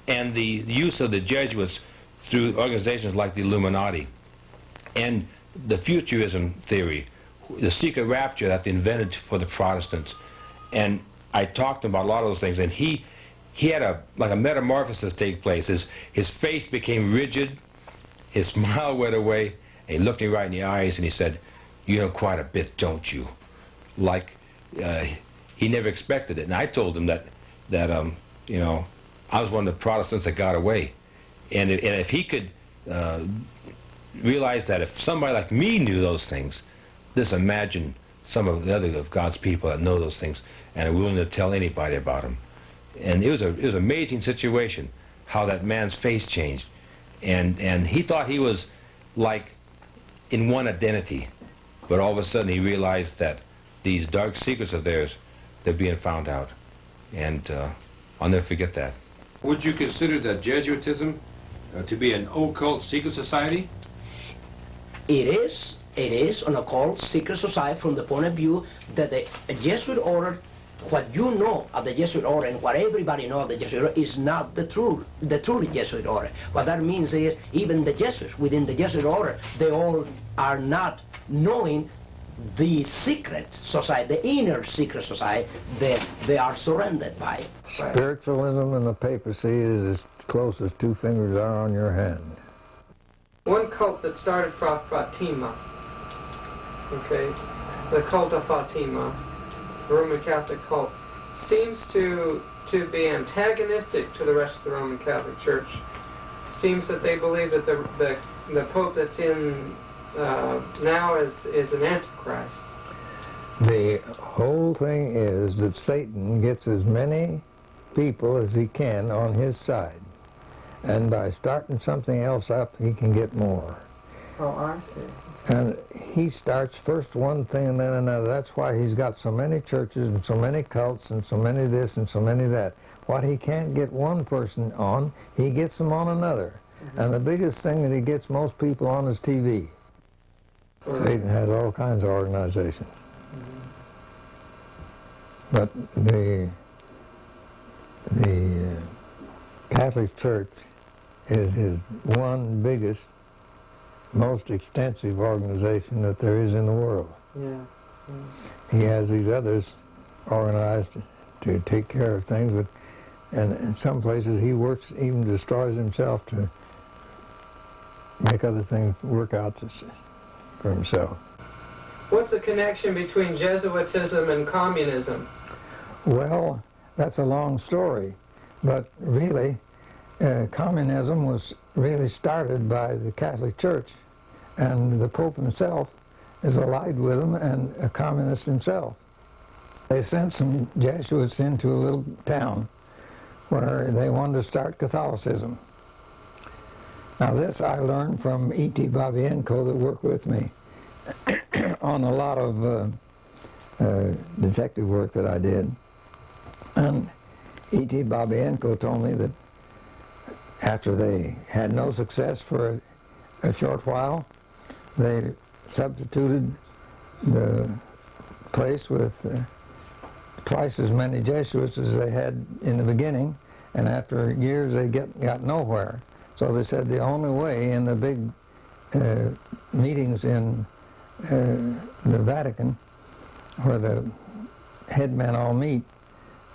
and the use of the Jesuits through organizations like the Illuminati and the futurism theory, the secret rapture that they invented for the Protestants?" And I talked to him about a lot of those things, and he had like a metamorphosis take place. His face became rigid, his smile went away, and he looked me right in the eyes and he said, "You know quite a bit, don't you?" Like he never expected it. And I told him that you know, I was one of the Protestants that got away. And if he could realize that if somebody like me knew those things, just imagine some of the other of God's people that know those things and are willing to tell anybody about them. And it was an amazing situation how that man's face changed. And he thought he was like in one identity, but all of a sudden he realized that these dark secrets of theirs, they're being found out. And I'll never forget that. Would you consider that Jesuitism to be an occult secret society? It is an occult secret society from the point of view that the Jesuit order, what you know of the Jesuit order and what everybody knows of the Jesuit order is not the truly Jesuit order. What that means is even the Jesuits within the Jesuit order, they all are not knowing the secret society, the inner secret society that they are surrounded by. Spiritualism and the papacy is as close as two fingers are on your hand. One cult that started from Fatima, okay, the cult of Fatima, the Roman Catholic cult, seems to be antagonistic to the rest of the Roman Catholic Church. Seems that they believe that the Pope that's in now is an antichrist. The whole thing is that Satan gets as many people as he can on his side. And by starting something else up, he can get more. Oh, I see. And he starts first one thing and then another. That's why he's got so many churches and so many cults and so many this and so many that. What he can't get one person on, he gets them on another. Mm-hmm. And the biggest thing that he gets most people on is TV. Satan has all kinds of organizations. Mm-hmm. But the Catholic Church is his one biggest, most extensive organization that there is in the world. Yeah. He has these others organized to take care of things, but and in some places he works, even destroys himself to make other things work out for himself. What's the connection between Jesuitism and communism? Well, that's a long story, but really, communism was really started by the Catholic Church, and the Pope himself is allied with them and a communist himself. They sent some Jesuits into a little town where they wanted to start Catholicism. Now this I learned from E.T. Babienko that worked with me on a lot of detective work that I did. And E.T. Babienko told me that after they had no success for a short while, they substituted the place with twice as many Jesuits as they had in the beginning, and after years they got nowhere. So they said the only way in the big meetings in the Vatican, where the headmen all meet,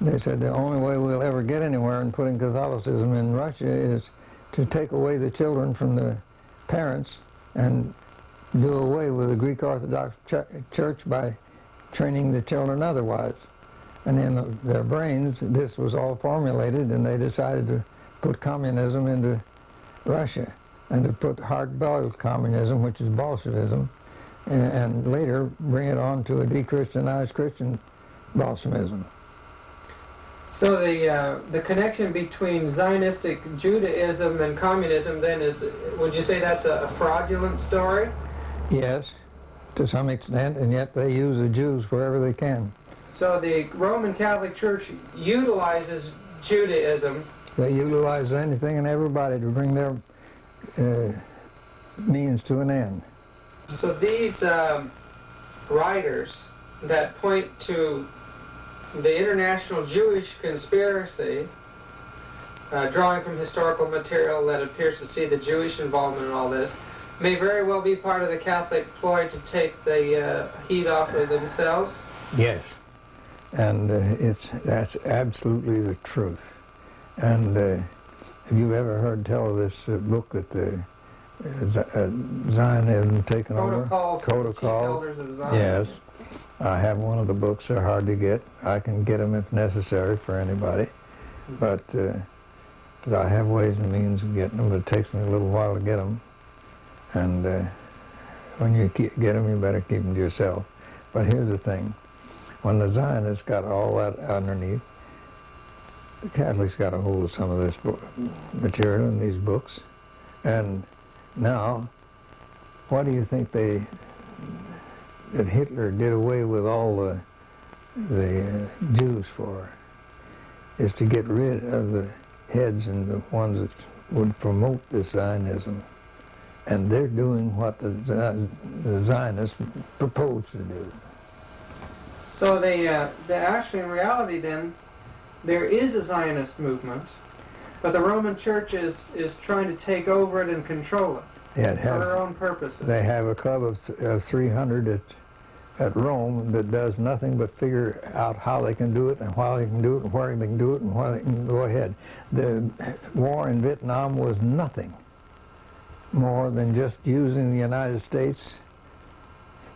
they said the only way we'll ever get anywhere in putting Catholicism in Russia is to take away the children from the parents and do away with the Greek Orthodox Church by training the children otherwise. And in their brains, this was all formulated, and they decided to put communism into Russia, and to put hard-boiled communism, which is Bolshevism, and later bring it on to a de-Christianized Christian Bolshevism. So the connection between Zionistic Judaism and communism then is, would you say that's a fraudulent story? Yes, to some extent, and yet they use the Jews wherever they can. So the Roman Catholic Church utilizes Judaism. They utilize anything and everybody to bring their means to an end. So these writers that point to the international Jewish conspiracy, drawing from historical material that appears to see the Jewish involvement in all this, may very well be part of the Catholic ploy to take the heat off of themselves? Yes, and that's absolutely the truth. And have you ever heard tell of this book that the Zionism taken over? Chief Elders of Zion. Yes. I have one of the books. They're hard to get. I can get them if necessary for anybody. But I have ways and means of getting them, but it takes me a little while to get them. And when you get them, you better keep them to yourself. But here's the thing. When the Zionists got all that underneath, the Catholics got a hold of some of this material in these books. And now, what do you think that Hitler did away with all the Jews for? Is to get rid of the heads and the ones that would promote this Zionism. And they're doing what the Zionists proposed to do. So they actually, in reality then, there is a Zionist movement, but the Roman Church is trying to take over it and control it for their own purposes. They have a club of 300 at Rome that does nothing but figure out how they can do it and why they can do it and where they can do it and why they can go ahead. The war in Vietnam was nothing more than just using the United States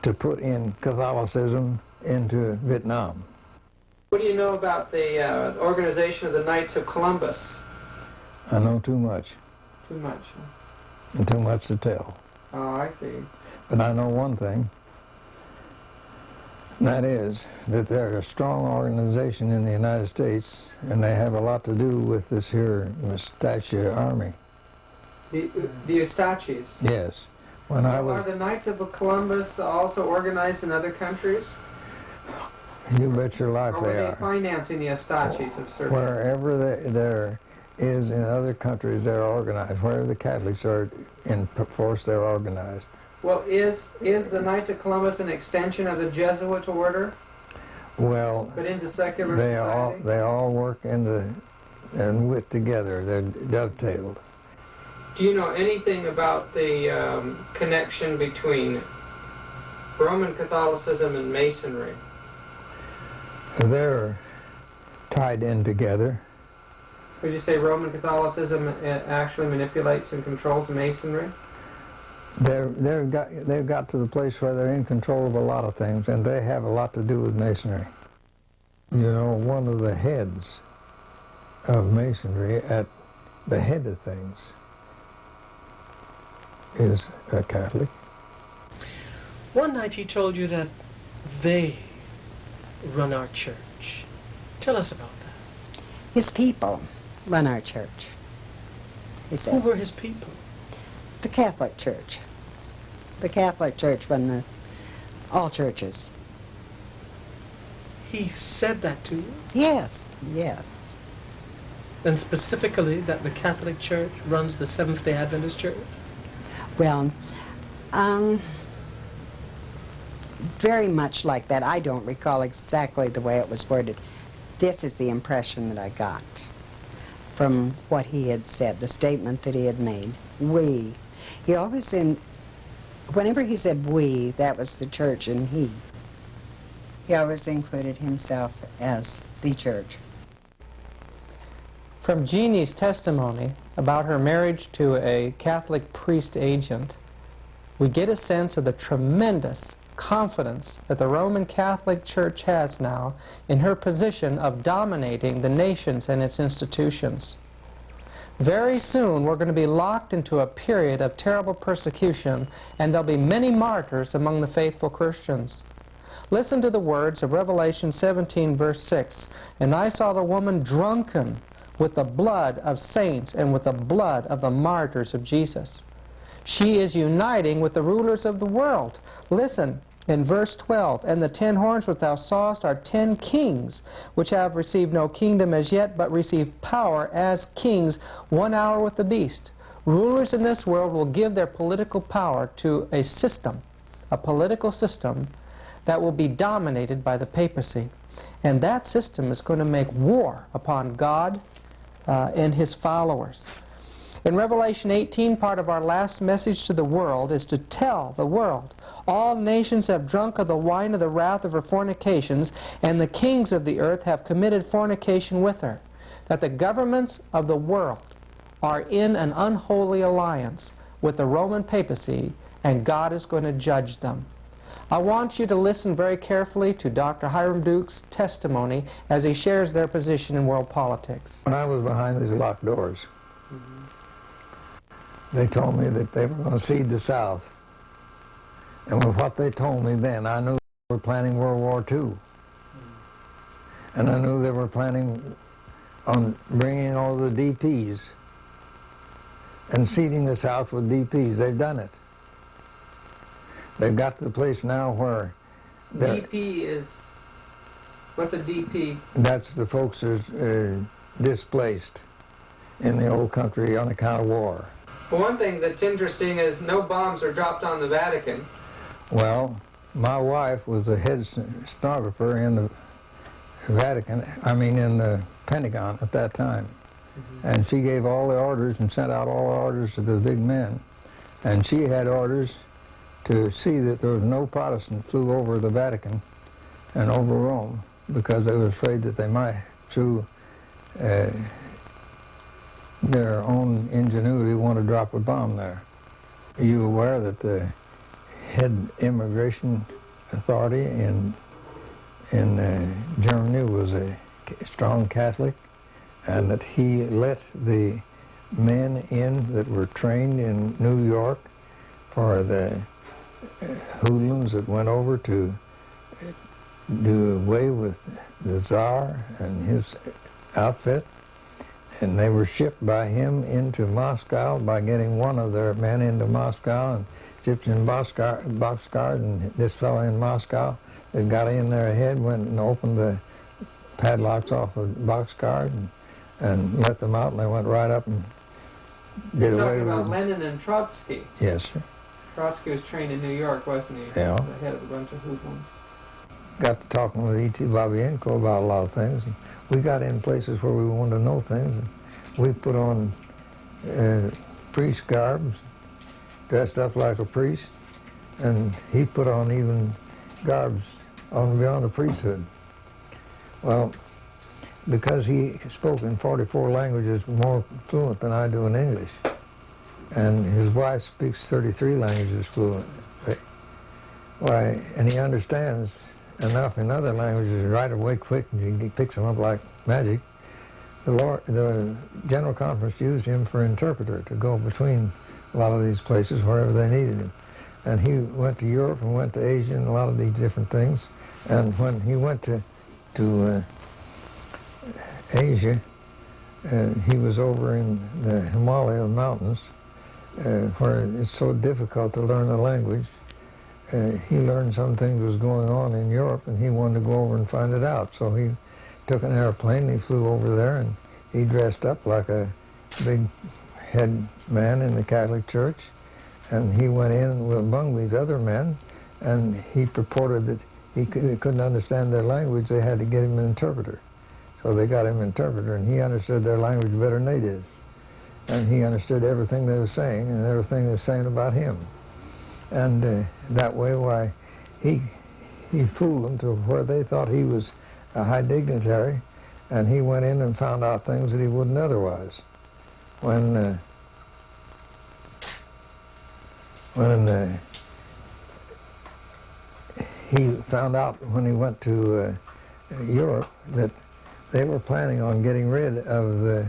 to put in Catholicism into Vietnam. What do you know about the organization of the Knights of Columbus? I know too much. Too much. And too much to tell. Oh, I see. But I know one thing, and that is that they're a strong organization in the United States, and they have a lot to do with this here Mustachia army. The Ustachis? Yes. Are the Knights of Columbus also organized in other countries? You bet your life they are. Or were they financing the Ustachis of certain... Wherever there is in other countries, they're organized. Wherever the Catholics are in force, they're organized. Well, is the Knights of Columbus an extension of the Jesuit order? Well, but into secular society? They all work and with together. They're dovetailed. Do you know anything about the connection between Roman Catholicism and Masonry? They're tied in together. Would you say Roman Catholicism actually manipulates and controls Masonry? They've got to the place where they're in control of a lot of things, and they have a lot to do with Masonry. You know, one of the heads of Masonry, at the head of things, is a Catholic. One night he told you that they run our church. Tell us about that. His people run our church, he said. Who were his people? The Catholic Church. The Catholic Church run all churches. He said that to you? Yes, yes. And specifically that the Catholic Church runs the Seventh-day Adventist Church? Well, very much like that. I don't recall exactly the way it was worded. This is the impression that I got from what he had said, the statement that he had made. We. He always, whenever he said we, that was the church and he. He always included himself as the church. From Jeannie's testimony about her marriage to a Catholic priest agent, we get a sense of the tremendous confidence that the Roman Catholic Church has now in her position of dominating the nations and its institutions. Very soon we're going to be locked into a period of terrible persecution, and there'll be many martyrs among the faithful Christians. Listen to the words of Revelation 17, verse 6. "And I saw the woman drunken with the blood of saints and with the blood of the martyrs of Jesus." She is uniting with the rulers of the world. Listen, in verse 12, "And the 10 horns which thou sawest are 10 kings, which have received no kingdom as yet, but receive power as kings 1 hour with the beast." Rulers in this world will give their political power to a system, a political system that will be dominated by the papacy. And that system is going to make war upon God and His followers. In Revelation 18, part of our last message to the world is to tell the world, "All nations have drunk of the wine of the wrath of her fornications, and the kings of the earth have committed fornication with her." That the governments of the world are in an unholy alliance with the Roman papacy, and God is going to judge them. I want you to listen very carefully to Dr. Hiram Duke's testimony as he shares their position in world politics. When I was behind these locked doors, they told me that they were going to cede the South. And with what they told me then, I knew they were planning World War II. And I knew they were planning on bringing all the DPs and seeding the South with DPs. They've done it. They've got to the place now where... DP is... What's a DP? That's the folks that are displaced in the old country on account of war. Well, one thing that's interesting is no bombs are dropped on the Vatican. Well, my wife was the head stenographer in the Vatican, in the Pentagon at that time. And she gave all the orders and sent out all the orders to the big men. And she had orders to see that there was no Protestant flew over the Vatican and over Rome, because they were afraid that they might, through their own ingenuity, want to drop a bomb there. Are you aware that the head immigration authority in Germany was a strong Catholic, and that he let the men in that were trained in New York for the hoodlums that went over to do away with the Tsar and his outfit, and they were shipped by him into Moscow by getting one of their men into Moscow and shipped in boxcars, and this fellow in Moscow that got in there ahead went and opened the padlocks off of boxcars and let them out, and they went right up and did away with You're talking about them. Lenin and Trotsky. Yes, sir. Trotsky was trained in New York, wasn't he? Yeah. The head of a bunch of hoodlums. Got to talking with E.T. Babienko about a lot of things. And we got in places where we wanted to know things. And we put on priest garb, dressed up like a priest, and he put on even garbs on beyond the priesthood. Well, because he spoke in 44 languages more fluent than I do in English, and his wife speaks 33 languages fluent. Why, and he understands enough in other languages right away quick, and he picks them up like magic. The General Conference used him for interpreter to go between a lot of these places wherever they needed him. And he went to Europe and went to Asia and a lot of these different things. And when he went to Asia, he was over in the Himalayan mountains, where it's so difficult to learn a language. He learned some things was going on in Europe, and he wanted to go over and find it out. So he took an airplane, and he flew over there, and he dressed up like a big head man in the Catholic Church, and he went in among these other men, and he purported that he couldn't understand their language. They had to get him an interpreter. So they got him an interpreter, and he understood their language better than they did. And he understood everything they were saying and everything they were saying about him. And that way, why, he fooled them to where they thought he was a high dignitary, and he went in and found out things that he wouldn't otherwise. When he found out when he went to Europe that they were planning on getting rid of the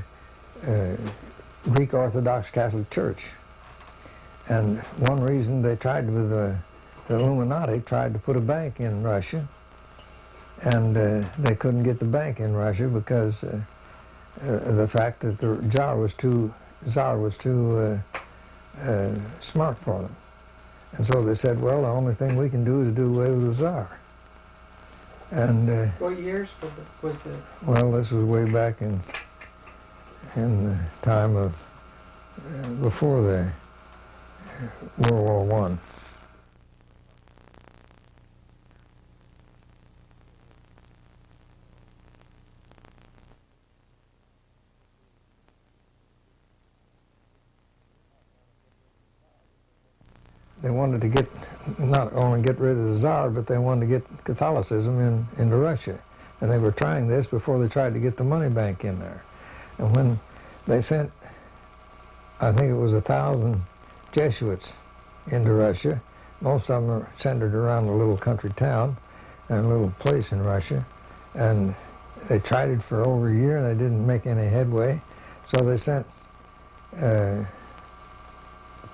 Greek Orthodox Catholic Church. And one reason they tried with the Illuminati tried to put a bank in Russia, and they couldn't get the bank in Russia because the fact that the Tsar was too smart for them. And so they said, well, the only thing we can do is do away with the Tsar. And what years was this? well, this was way back in the time of before the World War I. They wanted to not only get rid of the Tsar, but they wanted to get Catholicism into Russia. And they were trying this before they tried to get the money bank in there. And when they sent, I think it was 1,000 Jesuits into Russia, most of them are centered around a little country town and a little place in Russia. And they tried it for over a year and they didn't make any headway. So they sent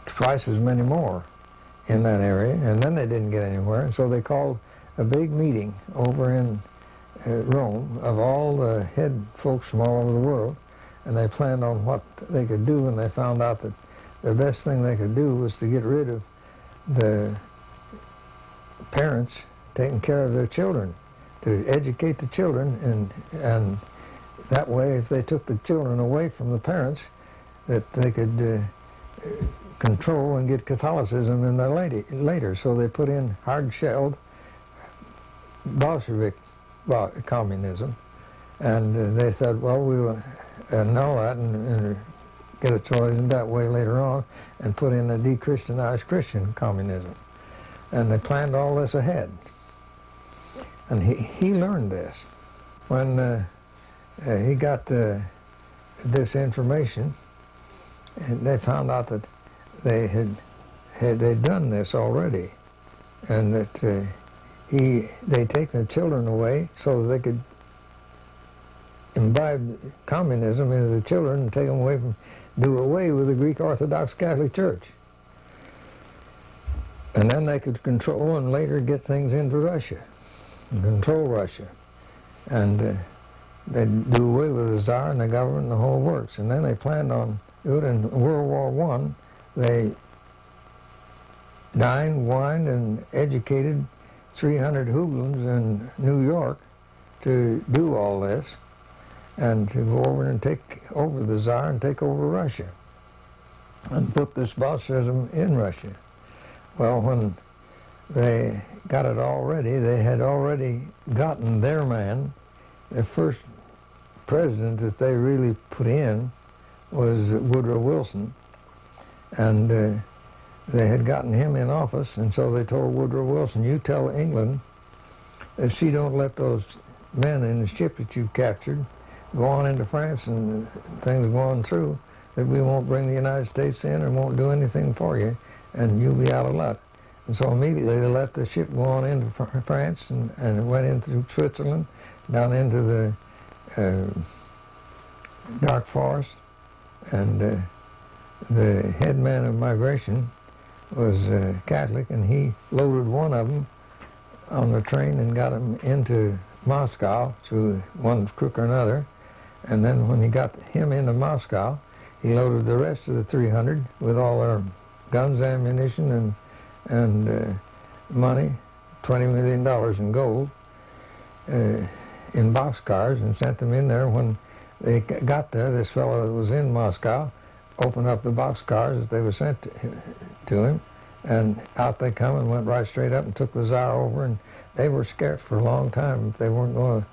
twice as many more in that area, and then they didn't get anywhere. And so they called a big meeting over in Rome of all the head folks from all over the world, and they planned on what they could do, and they found out that the best thing they could do was to get rid of the parents taking care of their children, to educate the children, and that way, if they took the children away from the parents, that they could control and get Catholicism in there later. So they put in hard-shelled Bolshevik communism, and they said, well, we'll annul that and get it chosen that way later on, and put in a de-Christianized Christian communism. And they planned all this ahead. And he learned this. When he got this information, and they found out that they'd done this already, and that they'd taken the children away so that they could imbibe communism into the children and take them away do away with the Greek Orthodox Catholic Church. And then they could control and later get things into Russia, and control Russia. And they'd do away with the Tsar and the government and the whole works. And then they planned on doing it in World War I. They dined, wined, and educated 300 hoodlums in New York to do all this, and to go over and take over the Tsar and take over Russia, and put this Bolshevism in Russia. Well, when they got it all ready, they had already gotten their man. The first president that they really put in was Woodrow Wilson, and they had gotten him in office, and so they told Woodrow Wilson, you tell England that she don't let those men in the ship that you've captured go on into France and things going through, that we won't bring the United States in and won't do anything for you, and you'll be out of luck. And so immediately they let the ship go on into France and went into Switzerland, down into the dark forest, and the head man of migration was Catholic, and he loaded one of them on the train and got him into Moscow through one crook or another. And then when he got him into Moscow, he loaded the rest of the 300 with all their guns, ammunition, and money, $20 million in gold, in boxcars, and sent them in there. When they got there, this fellow that was in Moscow opened up the boxcars that they were sent to him, and out they come and went right straight up and took the Tsar over, and they were scared for a long time if they weren't going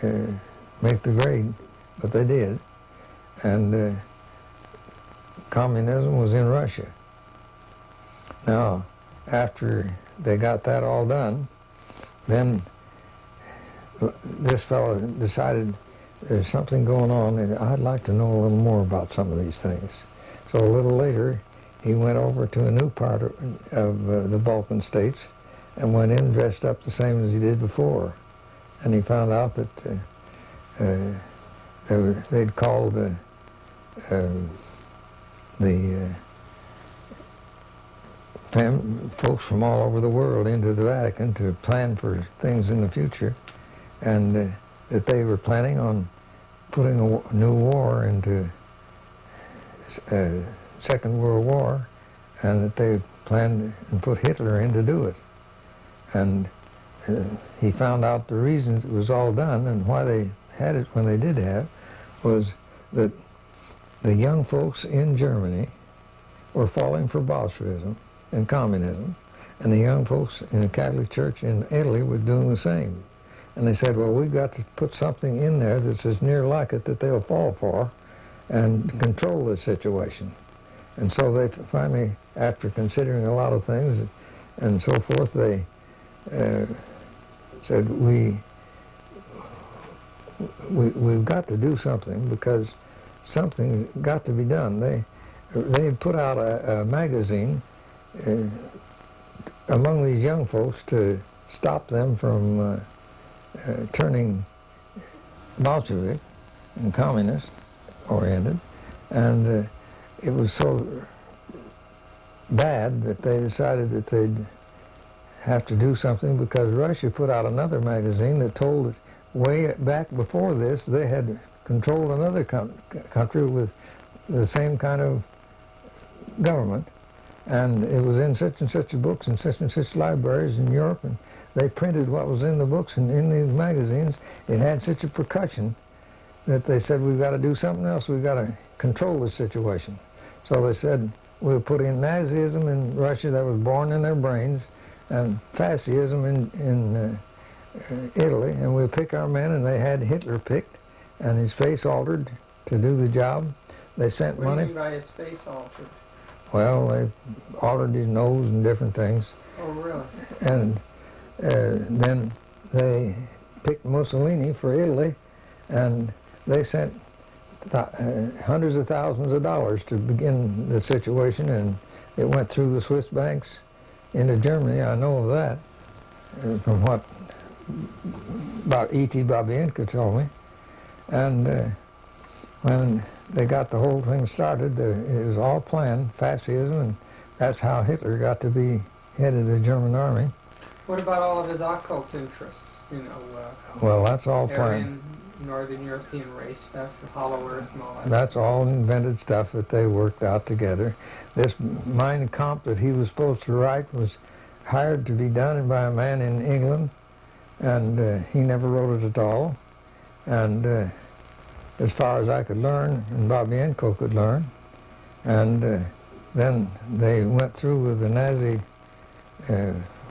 to make the grade, but they did. And communism was in Russia. Now, after they got that all done, then this fellow decided there's something going on, and I'd like to know a little more about some of these things. So a little later, he went over to a new part of the Balkan states, and went in dressed up the same as he did before. And he found out that they'd called the folks from all over the world into the Vatican to plan for things in the future, and that they were planning on putting a new war into Second World War, and that they planned and put Hitler in to do it. And he found out the reasons it was all done and why they had it when they did have was that the young folks in Germany were falling for Bolshevism and communism, and the young folks in the Catholic Church in Italy were doing the same. And they said, well, we've got to put something in there that's as near like it that they'll fall for and control the situation. And so they finally, after considering a lot of things and so forth, they said, we've got to do something because something's got to be done. They put out a magazine among these young folks to stop them from turning Bolshevik and communist oriented, and it was so bad that they decided that they'd have to do something, because Russia put out another magazine that told that way back before this they had controlled another country with the same kind of government, and it was in such and such books and such libraries in Europe, and they printed what was in the books and in these magazines. It had such a percussion that they said, we've got to do something else, we've got to control the situation. So they said, we'll put in Nazism in Russia that was born in their brains, and fascism in Italy, and we'll pick our men, and they had Hitler picked, and his face altered to do the job. They sent money. What do you mean by his face altered? Well, they altered his nose and different things. Oh, really? And then they picked Mussolini for Italy, and they sent hundreds of thousands of dollars to begin the situation, and it went through the Swiss banks into Germany. I know of that from what about E.T. Babienko told me. And when they got the whole thing started, it was all planned, fascism, and that's how Hitler got to be head of the German army. What about all of his occult interests? You know, well, that's all planned. Aryan, Northern European race stuff, the Hollow Earth and all that. That's all invented stuff that they worked out together. This Mein Kampf that he was supposed to write was hired to be done by a man in England, and he never wrote it at all. And as far as I could learn, and Babienko could learn, and then they went through with the Nazi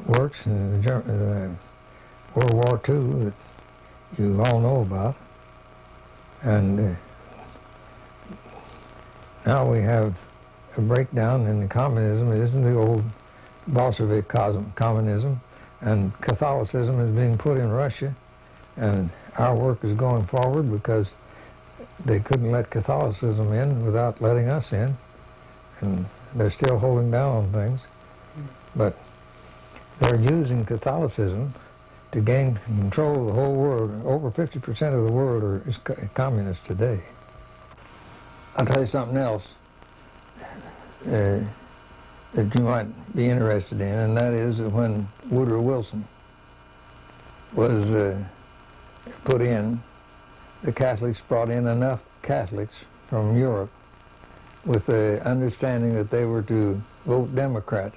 works in World War II that you all know about. And now we have a breakdown in the communism. It isn't the old Bolshevik communism, and Catholicism is being put in Russia, and our work is going forward because they couldn't let Catholicism in without letting us in, and they're still holding down on things. But they're using Catholicism to gain control of the whole world. Over 50% of the world is communist today. I'll tell you something else that you might be interested in, and that is that when Woodrow Wilson was put in, the Catholics brought in enough Catholics from Europe with the understanding that they were to vote Democrat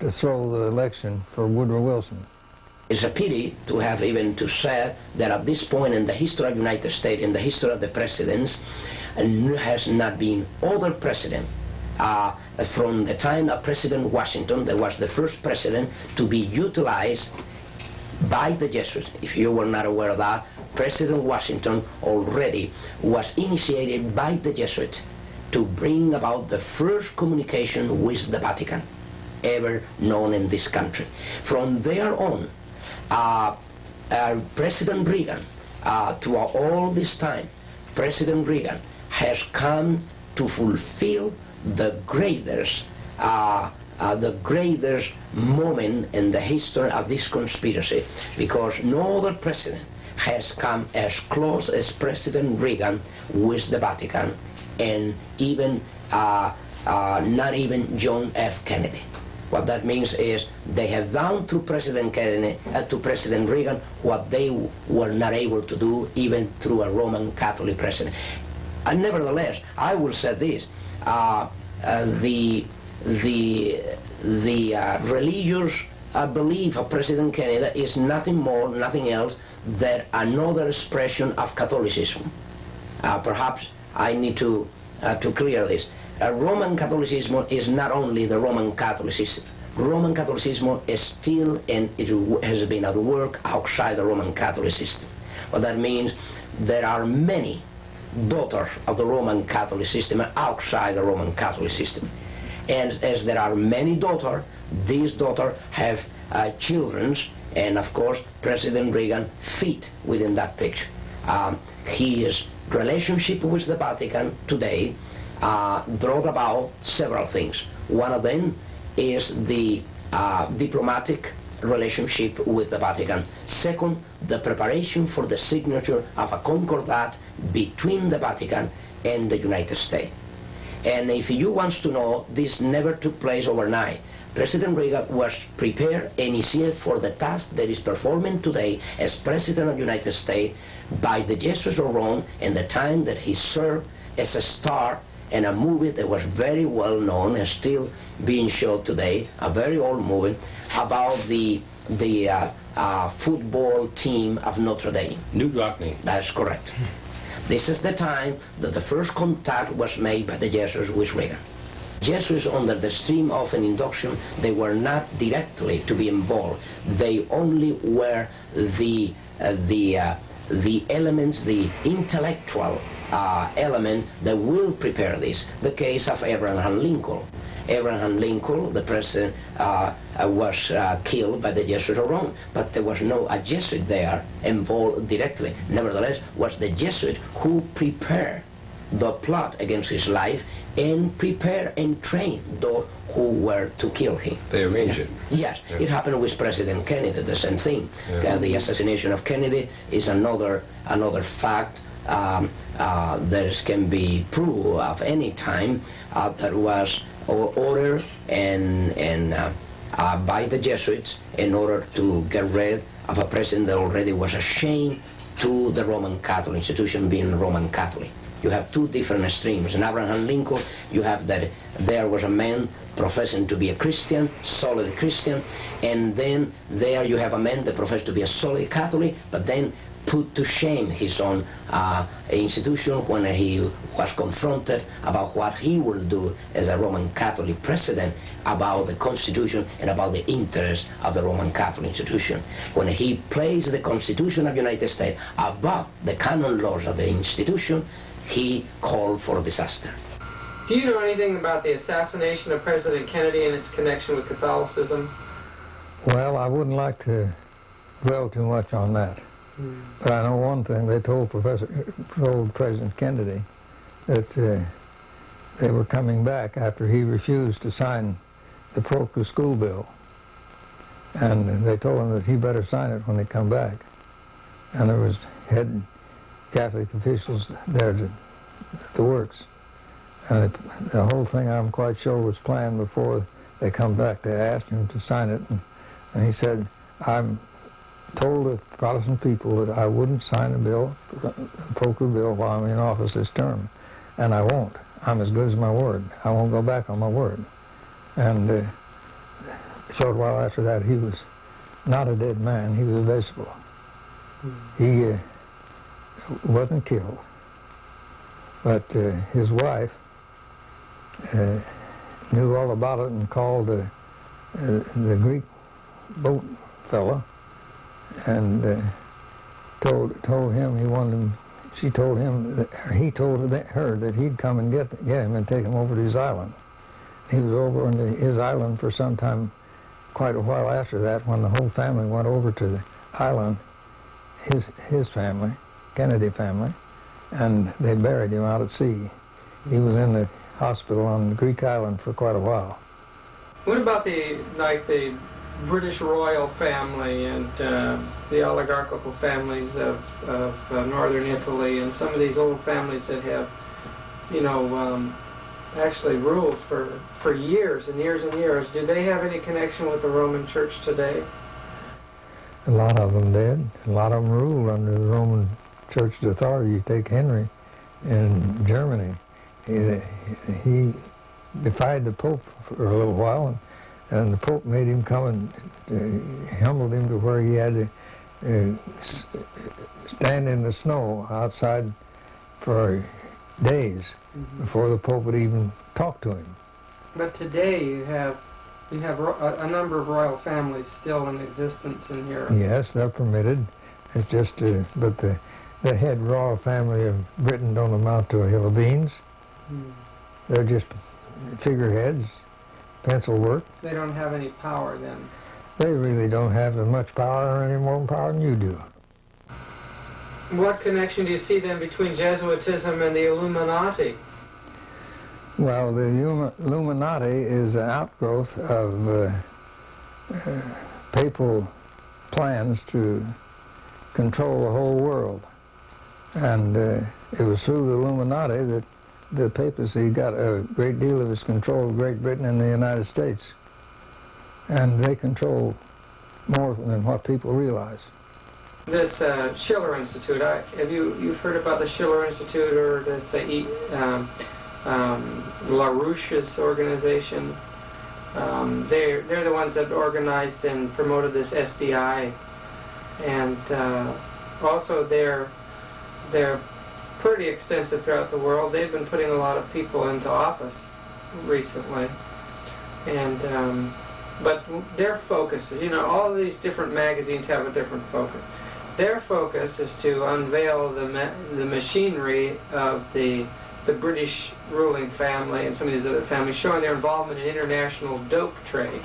to throw the election for Woodrow Wilson. It's a pity to have even to say that at this point in the history of the United States, in the history of the presidents, has not been other president. From the time of President Washington, that was the first president to be utilized by the Jesuits. If you were not aware of that, President Washington already was initiated by the Jesuits to bring about the first communication with the Vatican ever known in this country. From there on, President Reagan, throughout all this time, President Reagan has come to fulfill the greatest the greatest moment in the history of this conspiracy, because no other president has come as close as President Reagan with the Vatican, and even not even John F. Kennedy. What that means is they have done to President Kennedy, to President Reagan, what they were not able to do even through a Roman Catholic president. And nevertheless, I will say this: the religious belief of President Kennedy is nothing more, nothing else than another expression of Catholicism. Perhaps I need to clear this. Roman Catholicism is not only the Roman Catholicism. Roman Catholicism is still, and it has been at work outside the Roman Catholic system. What that means, there are many daughters of the Roman Catholic system outside the Roman Catholic system. And as there are many daughters, these daughters have children, and of course President Reagan fit within that picture. His relationship with the Vatican today brought about several things. One of them is the diplomatic relationship with the Vatican. Second, the preparation for the signature of a concordat between the Vatican and the United States. And if you want to know, this never took place overnight. President Reagan was prepared and is here for the task that is performing today as President of the United States by the Jesuits of Rome, and the time that he served as a star in a movie that was very well known and still being shown today, a very old movie about the football team of Notre Dame. New Rockney. That's correct. This is the time that the first contact was made by the Jesuits with Reagan. Jesuits, under the stream of an induction, they were not directly to be involved. They only were the elements, the intellectual element that will prepare this. The case of Abraham Lincoln. Abraham Lincoln, the president, was killed by the Jesuits of Rome, but there was no a Jesuit there involved directly. Nevertheless, was the Jesuit who prepared the plot against his life and prepared and trained those who were to kill him. They arranged it. Yes, it happened with President Kennedy, the same thing. The assassination of Kennedy is another fact that can be proved of any time that was ordered and by the Jesuits in order to get rid of a president that already was ashamed to the Roman Catholic institution, being Roman Catholic. You have two different extremes. In Abraham Lincoln, you have that there was a man professing to be a Christian, solid Christian, and then there you have a man that professed to be a solid Catholic, but then put to shame his own institution when he was confronted about what he will do as a Roman Catholic president about the Constitution and about the interests of the Roman Catholic institution. When he placed the Constitution of the United States above the canon laws of the institution, he called for disaster. Do you know anything about the assassination of President Kennedy and its connection with Catholicism? Well, I wouldn't like to dwell too much on that. But I know one thing. They told President Kennedy that they were coming back after he refused to sign the pro school bill. And they told him that he better sign it when they come back. And there was head Catholic officials there to the works. And the whole thing, I'm quite sure, was planned before they come back. They asked him to sign it, and he said, I'm told the Protestant people that I wouldn't sign a bill, a poker bill, while I'm in office this term. And I won't. I'm as good as my word. I won't go back on my word. And a short while after that, he was not a dead man. He was a vegetable. He wasn't killed. But his wife knew all about it and called the Greek boat fella and told him he wanted him. She told him that he told her that he'd come and get him and take him over to his island. He was over on his island for some time, quite a while after that, when the whole family went over to the island, his family, Kennedy family, and they buried him out at sea. He was in the hospital on the Greek island for quite a while. What about the British royal family and the oligarchical families of northern Italy and some of these old families that have, actually ruled for years and years and years? Do they have any connection with the Roman Church today? A lot of them did. A lot of them ruled under the Roman Church's authority. You take Henry in Germany. He defied the Pope for a little while, and the Pope made him come and humbled him to where he had to stand in the snow outside for days before the Pope would even talk to him. But today you have a number of royal families still in existence in Europe. Yes, they're permitted. It's just, but the head royal family of Britain don't amount to a hill of beans. They're just figureheads, pencil work. They don't have any power then. They really don't have as much power or any more power than you do. What connection do you see then between Jesuitism and the Illuminati? Well, the Illuminati is an outgrowth of papal plans to control the whole world. And it was through the Illuminati that the papacy got a great deal of its control of Great Britain and the United States. And they control more than what people realize. This Schiller Institute, you've heard about the Schiller Institute or the LaRouche's organization? They're the ones that organized and promoted this SDI, and also they're pretty extensive throughout the world. They've been putting a lot of people into office recently, and but their focus, all of these different magazines have a different focus. Their focus is to unveil the machinery of the British ruling family and some of these other families, showing their involvement in international dope trade.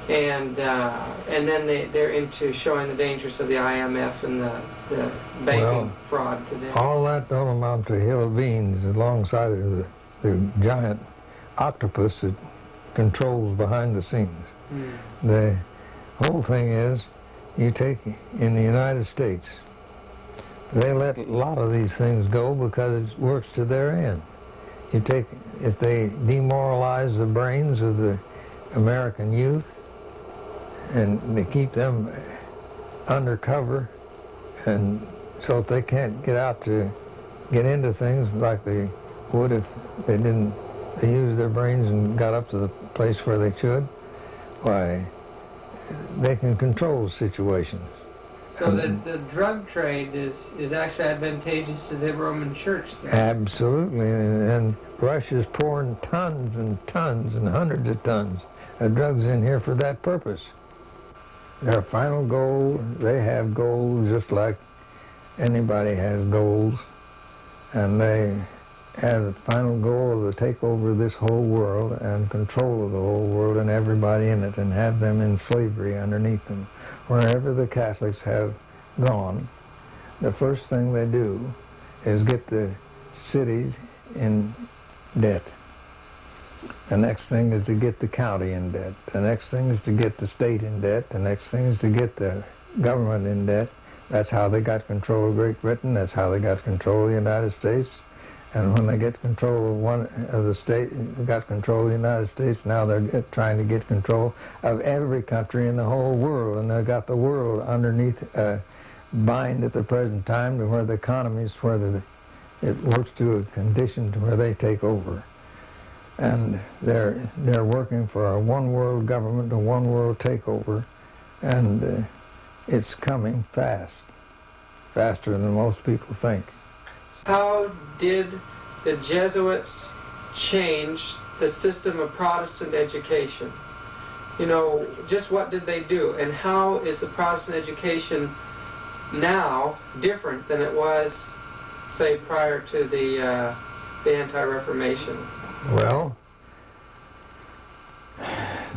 And then they're into showing the dangers of the IMF and the banking fraud today. All that don't amount to a hill of beans alongside of the giant octopus that controls behind the scenes. The whole thing is, you take in the United States, they let a lot of these things go because it works to their end. If they demoralize the brains of the American youth and they keep them undercover, and so they can't get into things like they would if they used their brains and got up to the place where they should, why, they can control situations. So the drug trade is actually advantageous to the Roman Church then? Absolutely, and Russia's pouring tons and tons and hundreds of tons of drugs in here for that purpose. Their final goal, they have goals just like anybody has goals, and they have the final goal to take over this whole world and control of the whole world and everybody in it and have them in slavery underneath them. Wherever the Catholics have gone, the first thing they do is get the cities in debt. The next thing is to get the county in debt. The next thing is to get the state in debt. The next thing is to get the government in debt. That's how they got control of Great Britain. That's how they got control of the United States. And when they get control of one of the state, got control of the United States, now they're trying to get control of every country in the whole world, and they've got the world underneath bind at the present time to where the economy is where it works to a condition to where they take over, and they're working for a one world government, a one world takeover, and it's coming fast, faster than most people think. How did the Jesuits change the system of Protestant education? Just what did they do? And how is the Protestant education now different than it was, say, prior to the Anti-Reformation? Well,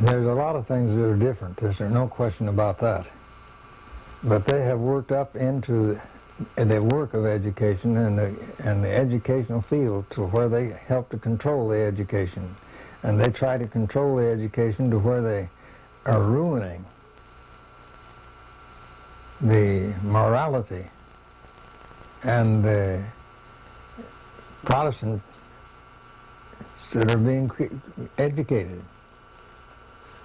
there's a lot of things that are different. There's no question about that. But they have worked up into the work of education and the educational field to where they help to control the education. and they try to control the education to where they are ruining the morality and the Protestants that are being educated.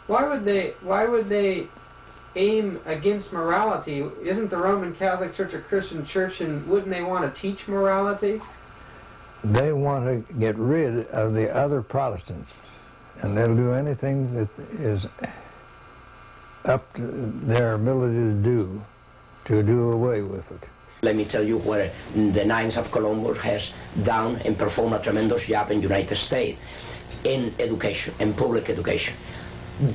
Why would they aim against morality? Isn't the Roman Catholic Church a Christian church, and wouldn't they want to teach morality? They want to get rid of the other Protestants, and they'll do anything that is up to their ability to do away with it. Let me tell you where the Knights of Columbus has done and performed a tremendous job in the United States in education, in public education.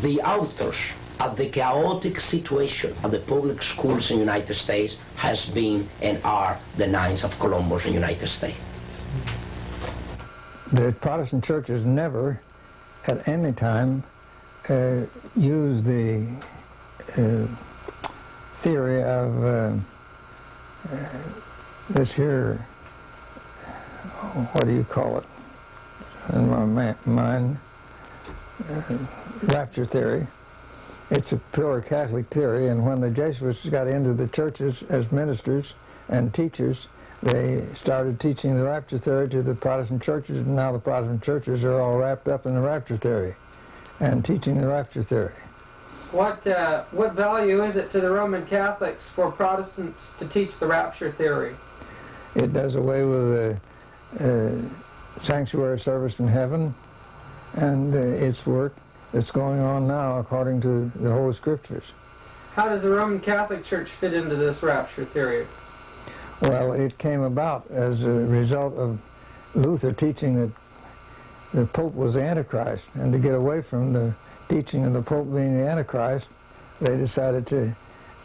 The authors of the chaotic situation of the public schools in the United States has been and are the Knights of Columbus in the United States. The Protestant churches never, at any time, used the theory of this here, what do you call it in my mind, rapture theory. It's a pure Catholic theory, and when the Jesuits got into the churches as ministers and teachers, they started teaching the rapture theory to the Protestant churches, and now the Protestant churches are all wrapped up in the rapture theory and teaching the rapture theory. What value is it to the Roman Catholics for Protestants to teach the rapture theory? It does away with the sanctuary service in heaven and its work that's going on now according to the Holy Scriptures. How does the Roman Catholic Church fit into this rapture theory? Well, it came about as a result of Luther teaching that the Pope was the Antichrist, and to get away from the teaching of the Pope being the Antichrist, they decided to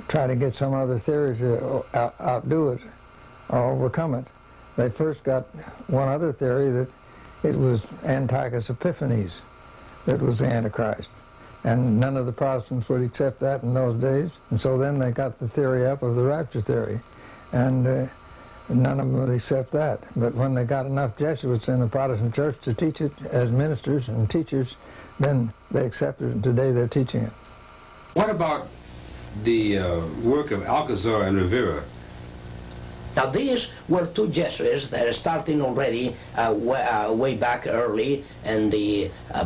try to get some other theory to outdo it or overcome it. They first got one other theory that it was Antiochus Epiphanes that was the Antichrist, and none of the Protestants would accept that in those days, and so then they got the theory up of the rapture theory, and none of them would accept that. But when they got enough Jesuits in the Protestant church to teach it as ministers and teachers, then they accepted it, and today they're teaching it. What about the work of Alcazar and Rivera? Now these were two Jesuits that are starting already way back early, and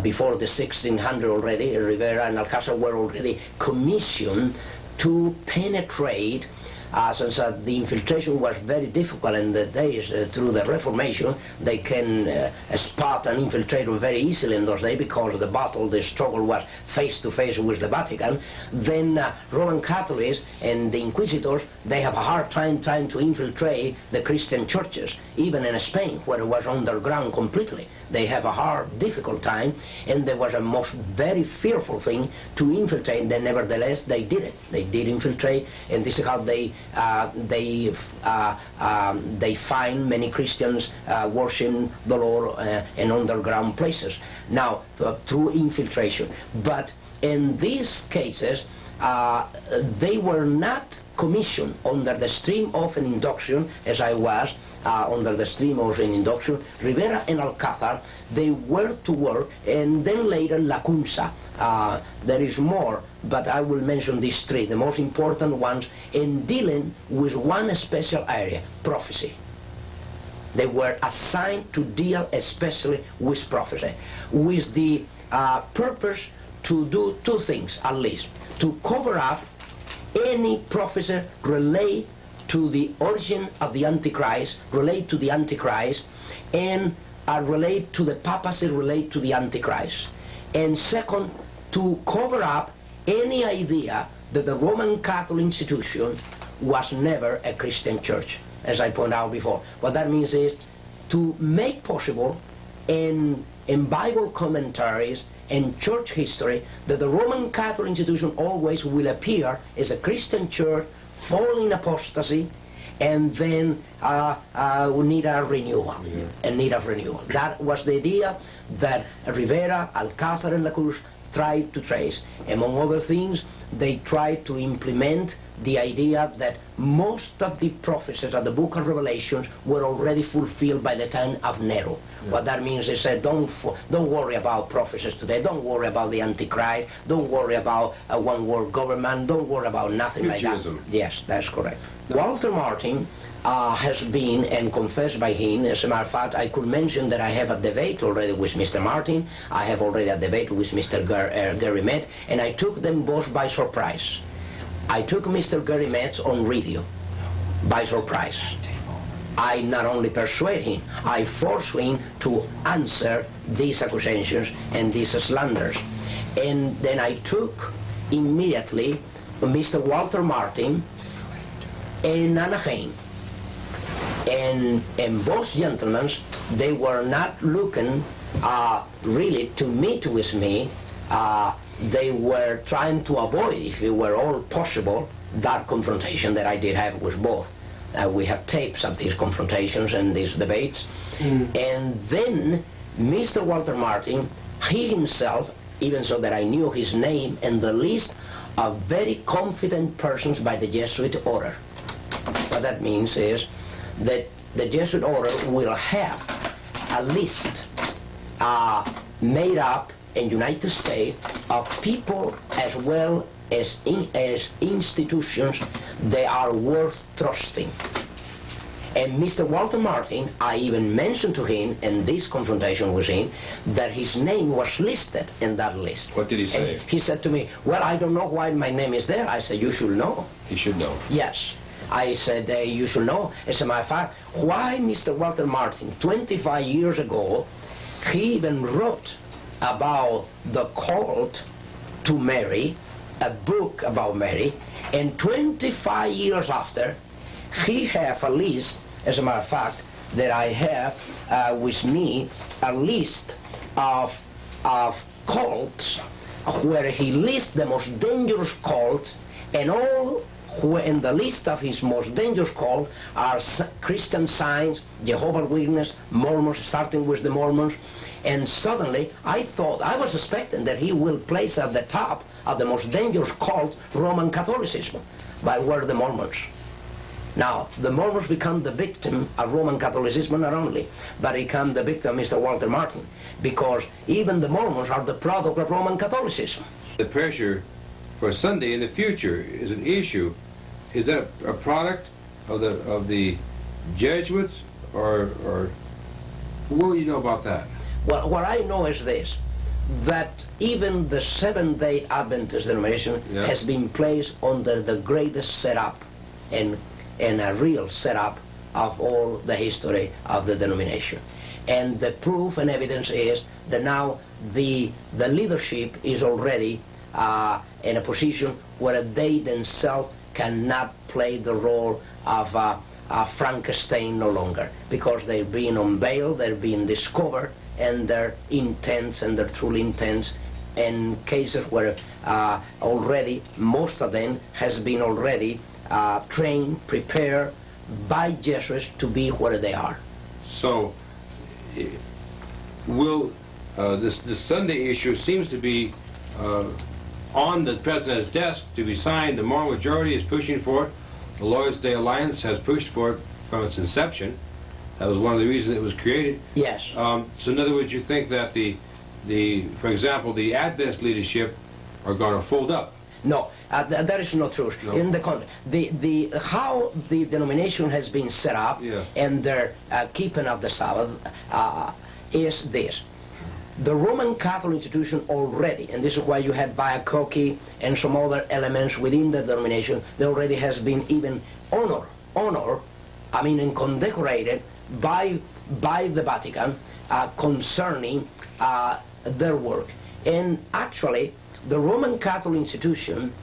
before the 1600 already. Rivera and Alcazar were already commissioned to penetrate, since the infiltration was very difficult in the days through the Reformation. They can spot an infiltrator very easily in those days because the battle, the struggle was face to face with the Vatican. Then Roman Catholics and the Inquisitors, they have a hard time trying to infiltrate the Christian churches, even in Spain, where it was underground completely. They have a hard, difficult time, and there was a most very fearful thing to infiltrate. And nevertheless, they did it. They did infiltrate, and this is how they find many Christians worshiping the Lord in underground places. Now, through infiltration. But in these cases, they were not commissioned under the stream of an induction, as I was, under the stream of an induction. Rivera and Alcázar, they were to work, and then later Lacunza. There is more, but I will mention these three, the most important ones, in dealing with one special area, prophecy. They were assigned to deal especially with prophecy, with the purpose to do two things at least: to cover up any prophecy relate to the origin of the Antichrist, relate to the Antichrist, and relate to the papacy, relate to the Antichrist. And second, to cover up any idea that the Roman Catholic institution was never a Christian church, as I pointed out before. What that means is to make possible in Bible commentaries and church history that the Roman Catholic institution always will appear as a Christian church, fall in apostasy, and then need a renewal. And need a renewal. That was the idea that Rivera, Alcázar, and Lacunza tried to trace. Among other things, they tried to implement the idea that most of the prophecies of the book of Revelations were already fulfilled by the time of Nero. Yeah. What that means is that don't worry about prophecies today, don't worry about the Antichrist, don't worry about a one-world government, don't worry about nothing like that. Yes, that's correct. Walter Martin has been and confessed by him. As a matter of fact, I could mention that I have a debate already with Mr. Martin. I have already a debate with Mr. Gary Met, and I took them both by surprise. I took Mr. Gary Met on radio by surprise. I not only persuade him, I force him to answer these accusations and these slanders. And then I took immediately Mr. Walter Martin and Anaheim. And both gentlemen, they were not looking really to meet with me. They were trying to avoid, if it were all possible, that confrontation that I did have with both. We have tapes of these confrontations and these debates. And then Mr. Walter Martin, he himself, even so that I knew his name and the list of very confident persons by the Jesuit order. What that means is that the Jesuit order will have a list made up in the United States of people as well as institutions that are worth trusting. And Mr. Walter Martin, I even mentioned to him in this confrontation with him that his name was listed in that list. What did he say? And he said to me, well, I don't know why my name is there. I said, you should know. He should know. Yes. I said, you should know. As a matter of fact, why Mr. Walter Martin, 25 years ago, he even wrote about the cult to Mary, a book about Mary, and 25 years after, he have a list, as a matter of fact, that I have with me, a list of cults where he lists the most dangerous cults, and all who in the list of his most dangerous cults are Christian Science, Jehovah's Witnesses, Mormons, starting with the Mormons. And suddenly, I was expecting that he will place at the top of the most dangerous cult, Roman Catholicism, but were the Mormons. Now, the Mormons become the victim of Roman Catholicism not only, but become the victim of Mr. Walter Martin, because even the Mormons are the product of Roman Catholicism. The pressure for Sunday in the future is an issue. Is that a product of the Jesuits, or what do you know about that? Well, what I know is this, that even the Seventh-day Adventist denomination has been placed under the greatest setup and a real setup of all the history of the denomination. And the proof and evidence is that now the leadership is already in a position where they themselves cannot play the role of Frankenstein no longer, because they're being unveiled, they're being discovered, and their intents and their true intents, in cases where already most of them has been already trained, prepared by Jesuits to be where they are. So, will this Sunday issue seems to be on the president's desk to be signed? The moral majority is pushing for it. The Lord's Day Alliance has pushed for it from its inception. That was one of the reasons it was created. Yes. So in other words, you think that for example, the Adventist leadership are going to fold up? No, that is not true. No. In the how the denomination has been set up and their keeping of the Sabbath is this. The Roman Catholic institution already, and this is why you have Biacochi and some other elements within the denomination, there already has been even honor, and condecorated by the Vatican concerning their work. And actually, the Roman Catholic institution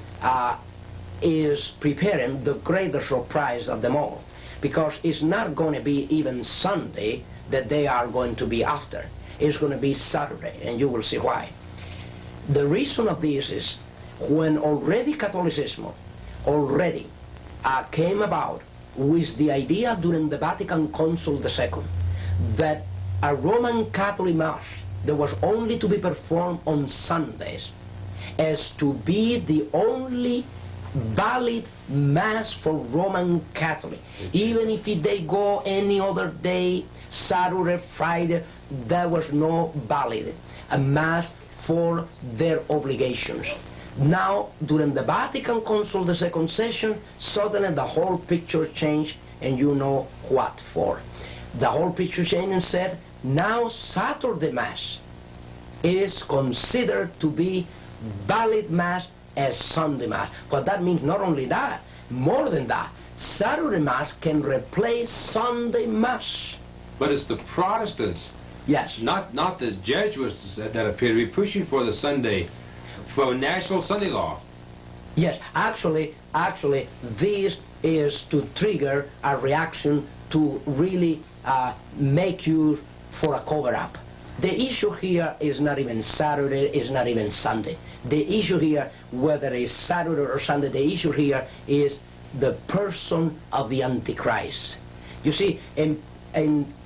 is preparing the greatest surprise of them all, because it's not going to be even Sunday that they are going to be after. It's going to be Saturday, and you will see why. The reason of this is when already Catholicism already came about with the idea during the Vatican Council II that a Roman Catholic Mass that was only to be performed on Sundays as to be the only valid Mass for Roman Catholic. Even if they go any other day, Saturday, Friday, there was no valid a Mass for their obligations. Now, during the Vatican Council, the second session, suddenly the whole picture changed, and you know what for. The whole picture changed and said, now Saturday Mass is considered to be valid Mass as Sunday Mass. But that means not only that, more than that, Saturday Mass can replace Sunday Mass. But it's the Protestants, yes, not the Jesuits that appear to be pushing for the Sunday, for national Sunday law. Yes, actually, this is to trigger a reaction to really make use for a cover-up. The issue here is not even Saturday, is not even Sunday. The issue here, whether it's Saturday or Sunday, the issue here is the person of the Antichrist. You see, in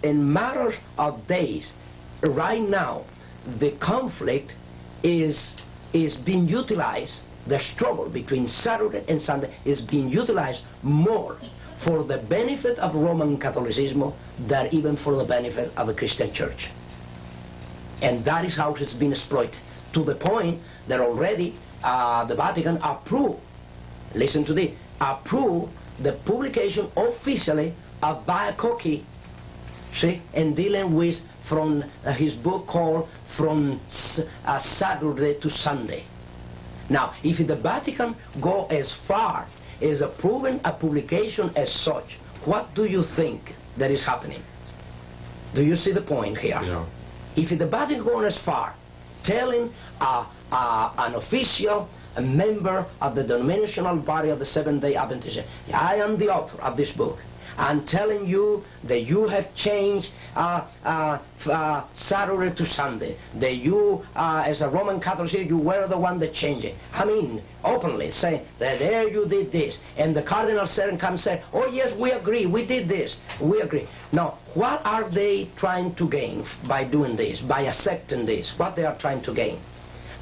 matters of days, right now, the conflict is being utilized, the struggle between Saturday and Sunday is being utilized more for the benefit of Roman Catholicism than even for the benefit of the Christian Church. And that is how it has been exploited, to the point that already the Vatican approved, listen to this, approved the publication officially of Viacocchi, see, and dealing with from his book called From Saturday to Sunday. Now, if the Vatican go as far as approving a publication as such, what do you think that is happening? Do you see the point here? Yeah. If the Vatican goes as far, telling an official, a member of the denominational body of the Seventh-day Adventists, I am the author of this book, I'm telling you that you have changed Saturday to Sunday, that you, as a Roman Catholic, you were the one that changed it. I mean, openly saying that there you did this, and the Cardinal said and come say, oh yes, we agree, we did this, we agree. Now, what are they trying to gain by doing this, by accepting this? What they are trying to gain?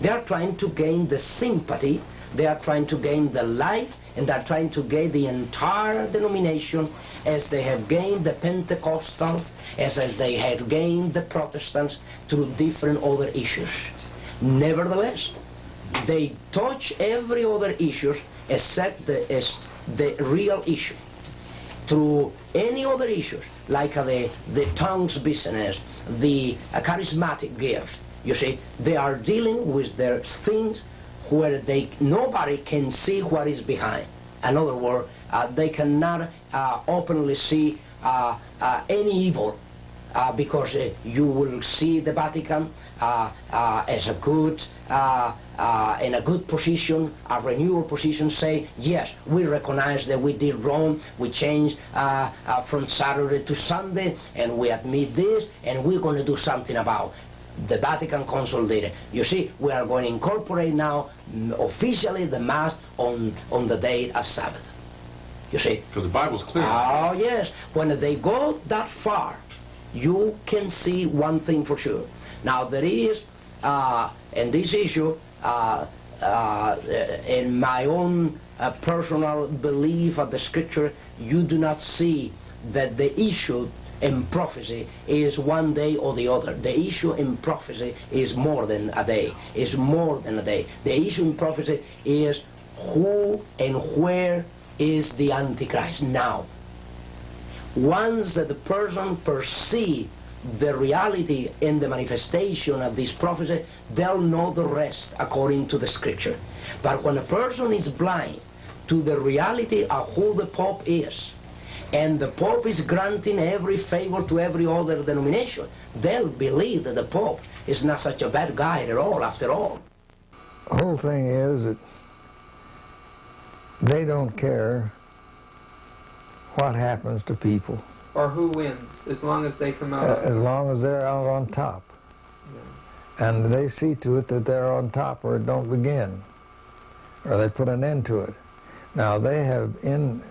They are trying to gain the sympathy, they are trying to gain the life, and they are trying to gain the entire denomination as they have gained the Pentecostal, as they have gained the Protestants through different other issues. Nevertheless, they touch every other issue except the real issue. Through any other issues, like the tongues business, the charismatic gift, you see, they are dealing with their things where nobody can see what is behind. In other words, they cannot openly see any evil because you will see the Vatican as a good, in a good position, a renewal position, say, yes, we recognize that we did wrong, we changed from Saturday to Sunday, and we admit this, and we're going to do something about it. The Vatican Council did it. You see, we are going to incorporate now officially the Mass on the day of Sabbath. You see? Because the Bible's clear. Oh, yes. When they go that far, you can see one thing for sure. Now, there is, in this issue, in my own personal belief of the Scripture, you do not see that the issue in prophecy is one day or the other. The issue in prophecy is more than a day. It's more than a day. The issue in prophecy is who and where is the Antichrist now. Once that the person perceives the reality and the manifestation of this prophecy, they'll know the rest according to the Scripture. But when a person is blind to the reality of who the Pope is, and the Pope is granting every favor to every other denomination, they'll believe that the Pope is not such a bad guy at all, after all. The whole thing is that they don't care what happens to people. Or who wins, as long as they come out. As long as they're out on top. Yeah. And they see to it that they're on top or it don't begin. Or they put an end to it. Now they have in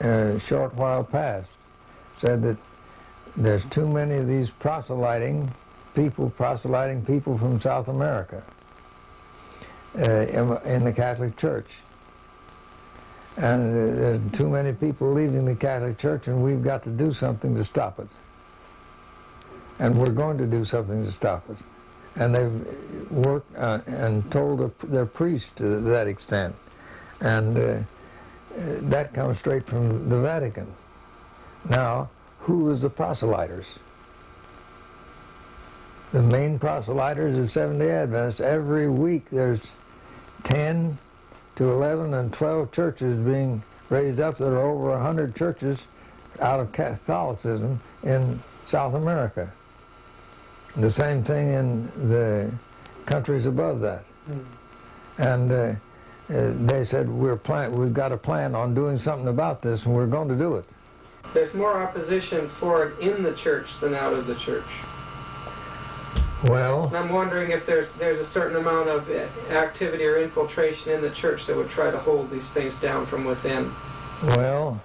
a short while past said that there's too many of these proselyting people from South America. in the Catholic Church. And there's too many people leaving the Catholic Church, and we've got to do something to stop it. And we're going to do something to stop it. And they've worked and told their priests to that extent. And that comes straight from the Vatican. Now, who is the proselyters? The main proselyters are Seventh-day Adventists. Every week there's 10 to 11 and 12 churches being raised up. There are over 100 churches out of Catholicism in South America. The same thing in the countries above that. And they said, we've got a plan on doing something about this, and we're going to do it. There's more opposition for it in the church than out of the church. Well, And I'm wondering if there's a certain amount of activity or infiltration in the church that would try to hold these things down from within. well,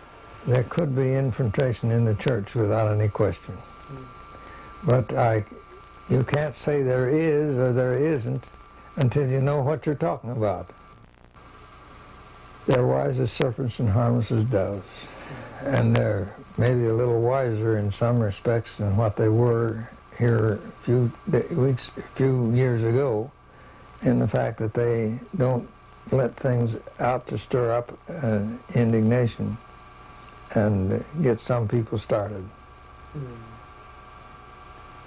there could be infiltration in the church without any question. But you can't say there is or there isn't until you know what you're talking about. They're wise as serpents and harmless as doves. And they're maybe a little wiser in some respects than what they were here a few years ago, in the fact that they don't let things out to stir up indignation and get some people started.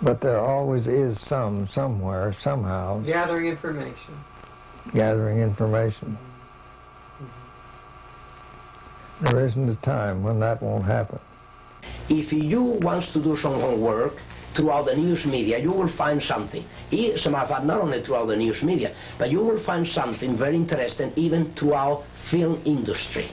But there always is somewhere, somehow. Gathering information. Gathering information. There isn't a time when that won't happen. If you want to do some homework throughout the news media, you will find something. As a matter of fact, not only throughout the news media, but you will find something very interesting even throughout film industry.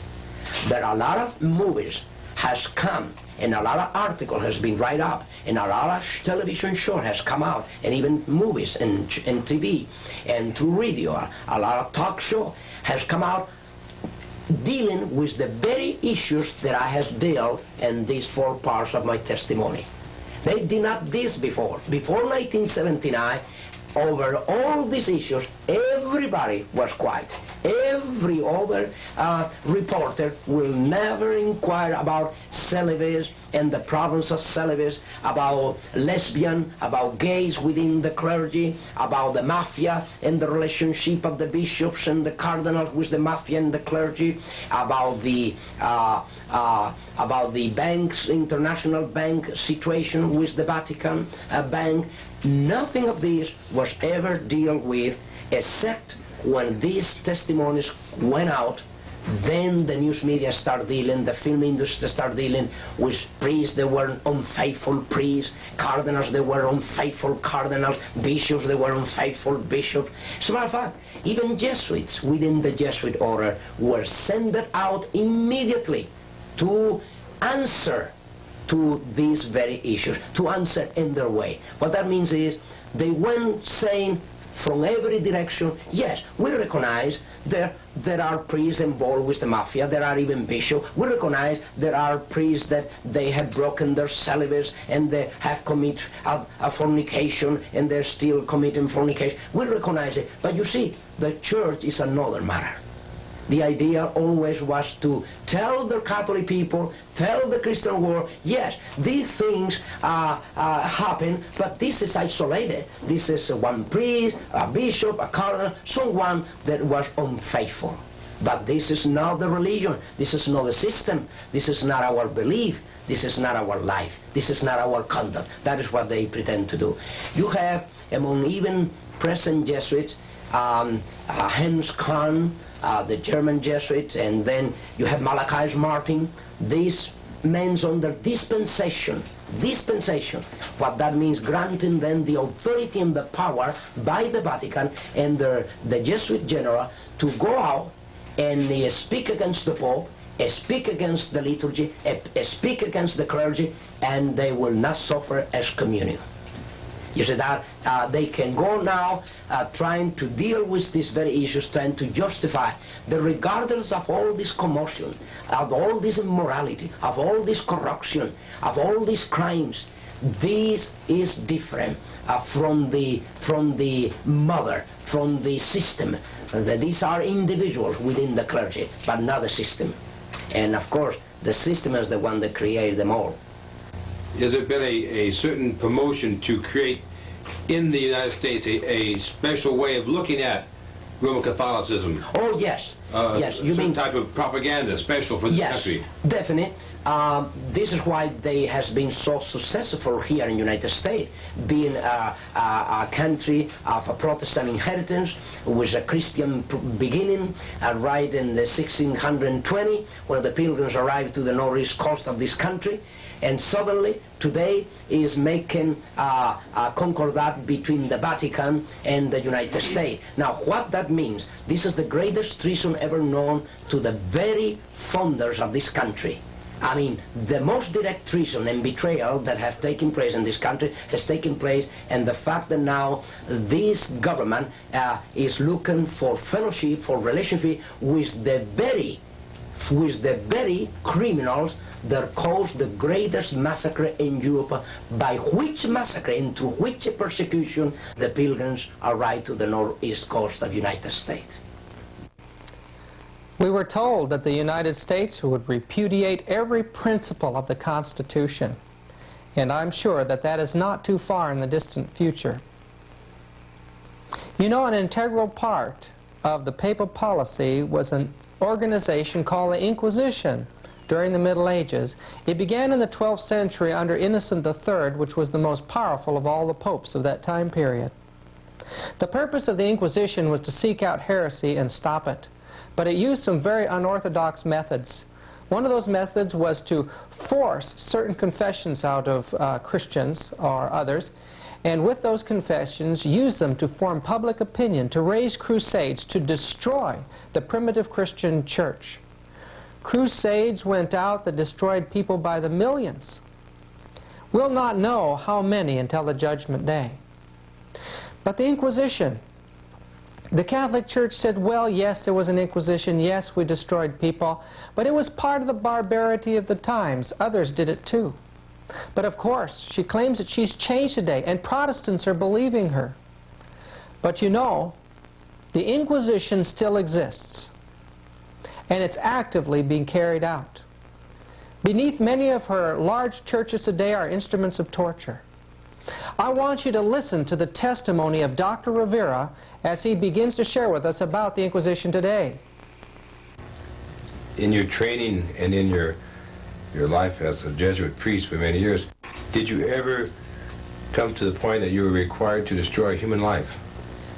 There are a lot of movies has come, and a lot of article has been written up, and a lot of television show has come out, and even movies and TV and through radio, a lot of talk show has come out dealing with the very issues that I have dealt in these 4 parts of my testimony. They did not this before. Before 1979, over all these issues, everybody was quiet. Every other reporter will never inquire about celibacy and the problems of celibacy, about lesbian, about gays within the clergy, about the mafia and the relationship of the bishops and the cardinals with the mafia and the clergy, about the banks, international bank situation with the Vatican bank. Nothing of this was ever dealt with, except when these testimonies went out. Then the news media started dealing, the film industry started dealing with priests that were unfaithful priests, cardinals that were unfaithful cardinals, bishops that were unfaithful bishops. As a matter of fact, even Jesuits within the Jesuit order were sent out immediately to answer to these very issues, to answer in their way. What that means is they went saying from every direction, yes, we recognize there are priests involved with the mafia, there are even bishops, we recognize there are priests that they have broken their celibacy and they have committed a fornication and they're still committing fornication. We recognize it, but you see, the church is another matter. The idea always was to tell the Catholic people, tell the Christian world, yes, these things happen, but this is isolated. This is one priest, a bishop, a cardinal, someone that was unfaithful. But this is not the religion, this is not the system, this is not our belief, this is not our life, this is not our conduct. That is what they pretend to do. You have, among even present Jesuits, Hans Kahn, the German Jesuits, and then you have Malachi Martin. These men under dispensation. What that means, granting them the authority and the power by the Vatican and the Jesuit general to go out and speak against the Pope, speak against the liturgy, speak against the clergy, and they will not suffer excommunion. You see that they can go now trying to deal with these very issues, trying to justify that regardless of all this commotion, of all this immorality, of all this corruption, of all these crimes, this is different from the mother, from the system. These are individuals within the clergy, but not the system. And of course, the system is the one that created them all. Has there been a certain promotion to create in the United States a special way of looking at Roman Catholicism? Oh, yes. Yes, you some mean type of propaganda special for this country? Yes, definitely. This is why they has been so successful here in the United States, being a country of a Protestant inheritance with a Christian beginning, right in the 1620, when the Pilgrims arrived to the northeast coast of this country, and suddenly today is making a concordat between the Vatican and the United States. Now, what that means, this is the greatest treason ever known to the very founders of this country. I mean, the most direct treason and betrayal that have taken place in this country has taken place, and the fact that now this government is looking for fellowship, for relationship with the very criminals that caused the greatest massacre in Europe, by which massacre and through which persecution the Pilgrims arrived to the northeast coast of the United States. We were told that the United States would repudiate every principle of the Constitution, and I'm sure that that is not too far in the distant future. You know, an integral part of the papal policy was an organization called the Inquisition during the Middle Ages. It began in the 12th century under Innocent III, which was the most powerful of all the popes of that time period. The purpose of the Inquisition was to seek out heresy and stop it. But it used some very unorthodox methods. One of those methods was to force certain confessions out of Christians or others, and with those confessions use them to form public opinion, to raise crusades, to destroy the primitive Christian church. Crusades went out that destroyed people by the millions. We'll not know how many until the Judgment Day. But the Inquisition, the Catholic Church said, well, yes, there was an Inquisition, yes, we destroyed people, but it was part of the barbarity of the times. Others did it too. But of course, she claims that she's changed today, and Protestants are believing her. But you know, the Inquisition still exists, and it's actively being carried out. Beneath many of her large churches today are instruments of torture. I want you to listen to the testimony of Dr. Rivera as he begins to share with us about the Inquisition today. In your training and in your life as a Jesuit priest for many years, did you ever come to the point that you were required to destroy human life?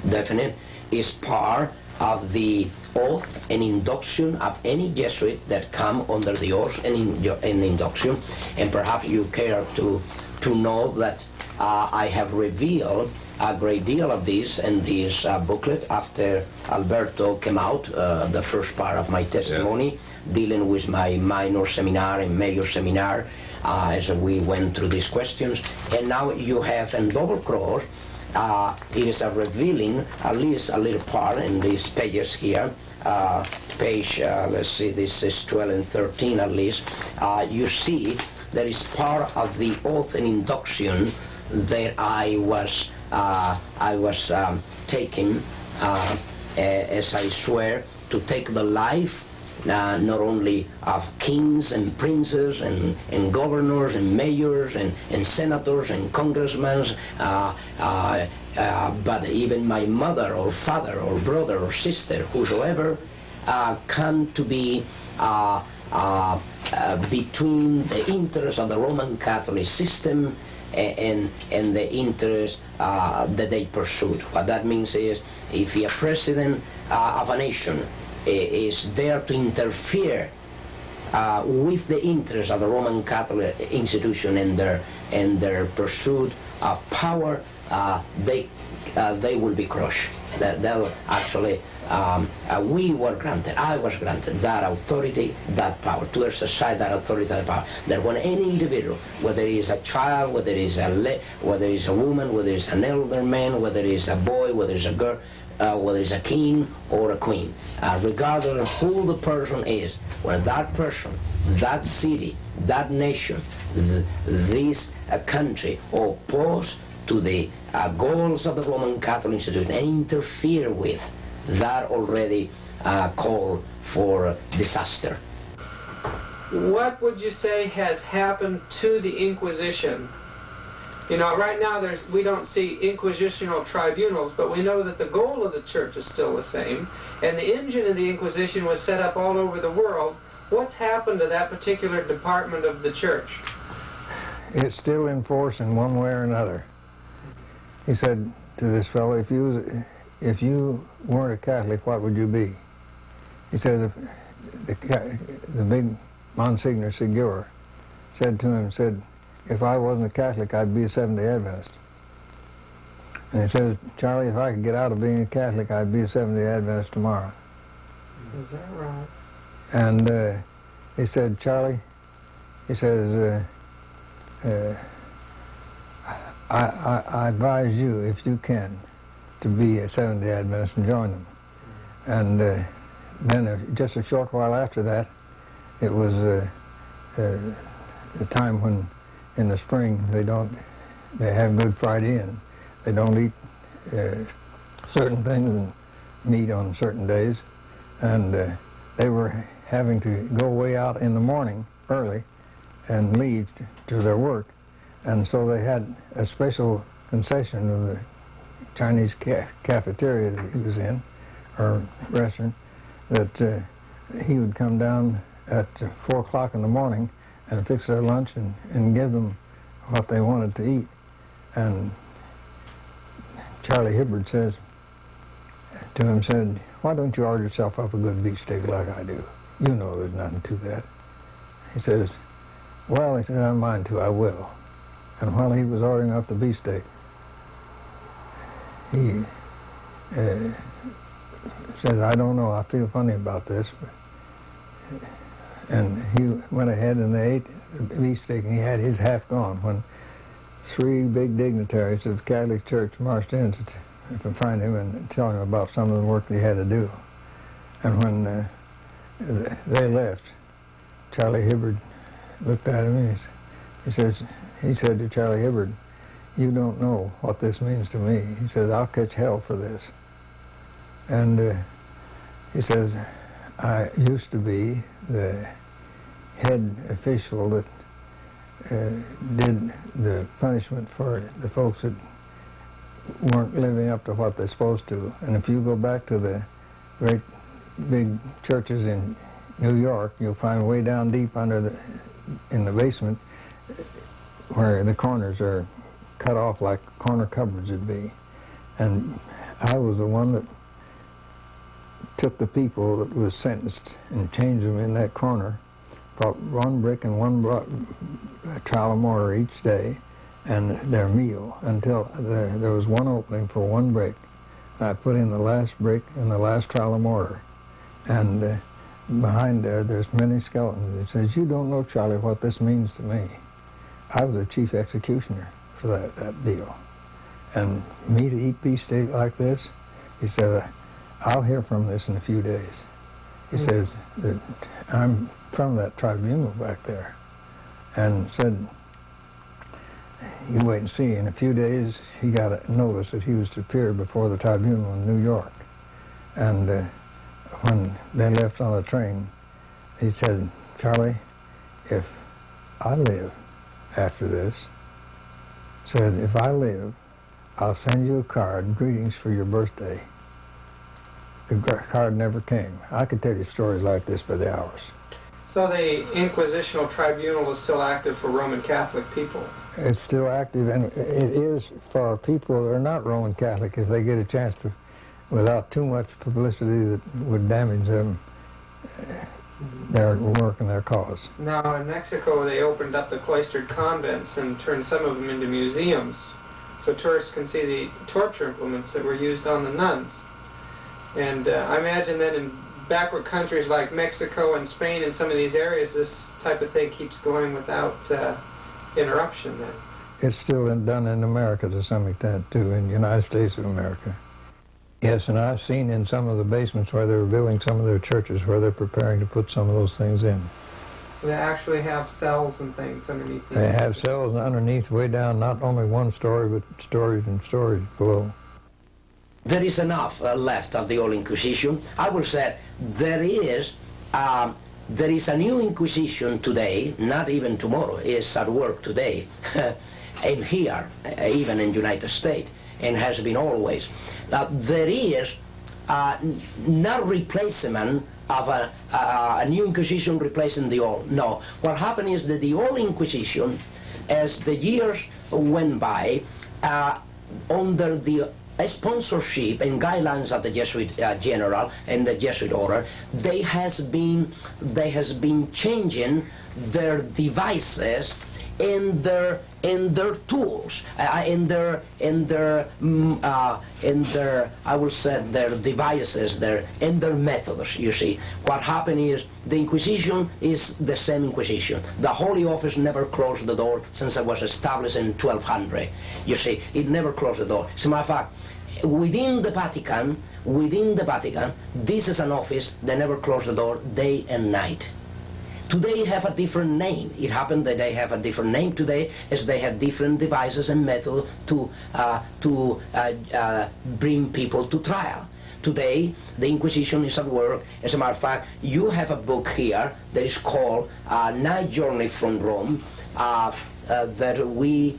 Definitely. It's part of the oath and induction of any Jesuit that come under the oath and induction, and perhaps you care to know that I have revealed a great deal of this in this booklet after Alberto came out, the first part of my testimony, dealing with my minor seminar and major seminar as we went through these questions. And now you have in double cross, it is a revealing, at least a little part in these pages here, page, let's see, this is 12 and 13 at least, you see that is part of the oath and induction that I was taking as I swear to take the life not only of kings and princes and governors and mayors and senators and congressmen, but even my mother or father or brother or sister, whosoever, come to be between the interests of the Roman Catholic system and the interests that they pursued. What that means is, if a president of a nation is there to interfere with the interests of the Roman Catholic institution and their pursuit of power, they will be crushed. They'll actually, we were granted, I was granted that authority, that power, to exercise that authority, that power. That when any individual, whether it is a child, whether it is a woman, whether it is an elder man, whether it is a boy, whether it is a girl, whether it's a king or a queen, regardless of who the person is, when that person, that city, that nation, this country oppose to the goals of the Roman Catholic institution and interfere with, that already call for disaster. What would you say has happened to the Inquisition? You know, right now we don't see inquisitional tribunals, but we know that the goal of the church is still the same, and the engine of the Inquisition was set up all over the world. What's happened to that particular department of the church? It's still in force in one way or another. He said to this fellow, if you weren't a Catholic, what would you be? He said, the big Monsignor Segura said to him, if I wasn't a Catholic, I'd be a Seventh-day Adventist. And he says, Charlie, if I could get out of being a Catholic, I'd be a Seventh-day Adventist tomorrow. Is that right? And he said, Charlie, he says, I advise you, if you can, to be a Seventh-day Adventist and join them. And then just a short while after that, it was the time when in the spring they have Good Friday and they don't eat certain things and meat on certain days, and they were having to go way out in the morning early and leave to their work, and so they had a special concession of the Chinese cafeteria that he was in, or restaurant, that he would come down at 4 o'clock in the morning and fix their lunch and give them what they wanted to eat. And Charlie Hibbard says to him, why don't you order yourself up a good beefsteak like I do? You know there's nothing to that. He says, well, he said, I don't mind to, I will. And while he was ordering up the beefsteak, he says, I don't know, I feel funny about this. And he went ahead and they ate the beefsteak, and he had his half gone when 3 big dignitaries of the Catholic Church marched in to find him and tell him about some of the work that he had to do. And when they left, Charlie Hibbard looked at him and he said to Charlie Hibbard, you don't know what this means to me. He says, I'll catch hell for this. And he says, I used to be the head official that did the punishment for the folks that weren't living up to what they're supposed to. And if you go back to the great big churches in New York, you'll find way down deep in the basement where the corners are cut off like corner cupboards would be. And I was the one that took the people that was sentenced and changed them in that corner, brought 1 brick and 1 trowel of mortar each day, and their meal until there was 1 opening for 1 brick. And I put in the last brick and the last trowel of mortar. And behind there's many skeletons. It says, you don't know, Charlie, what this means to me. I was the chief executioner for that deal. And me to eat beefsteak like this, he said, I'll hear from this in a few days. He says that I'm from that tribunal back there, and said, you wait and see. In a few days, he got a notice that he was to appear before the tribunal in New York. And when they left on the train, he said, Charlie, if I live after this, said, if I live, I'll send you a card, greetings for your birthday. The card never came. I could tell you stories like this by the hours. So the Inquisitional Tribunal is still active for Roman Catholic people? It's still active, and it is for people that are not Roman Catholic if they get a chance to, without too much publicity that would damage them, their work and their cause. Now in Mexico they opened up the cloistered convents and turned some of them into museums so tourists can see the torture implements that were used on the nuns. And I imagine that in backward countries like Mexico and Spain and some of these areas, this type of thing keeps going without interruption then. It's still done in America to some extent too, in the United States of America. Yes, and I've seen in some of the basements where they were building some of their churches where they're preparing to put some of those things in. They actually have cells and things underneath. They have cells underneath way down, not only one story, but stories and stories below. There is enough left of the old Inquisition. I will say there is a new Inquisition today, not even tomorrow, is at work today, and here, even in the United States, and has been always. There is not replacement of a new Inquisition replacing the old. No, what happened is that the old Inquisition, as the years went by, under the sponsorship and guidelines of the Jesuit general and the Jesuit order, they has been changing their devices and their tools, in their I will say their devices, and their methods. You see, what happened is the Inquisition is the same Inquisition. The Holy Office never closed the door since it was established in 1200. You see, it never closed the door. As a matter of fact, within the Vatican, this is an office that never closed the door day and night. Today have a different name. It happened that they have a different name today, as they have different devices and methods to bring people to trial. Today, the Inquisition is at work. As a matter of fact, you have a book here that is called Night Journey from Rome, that we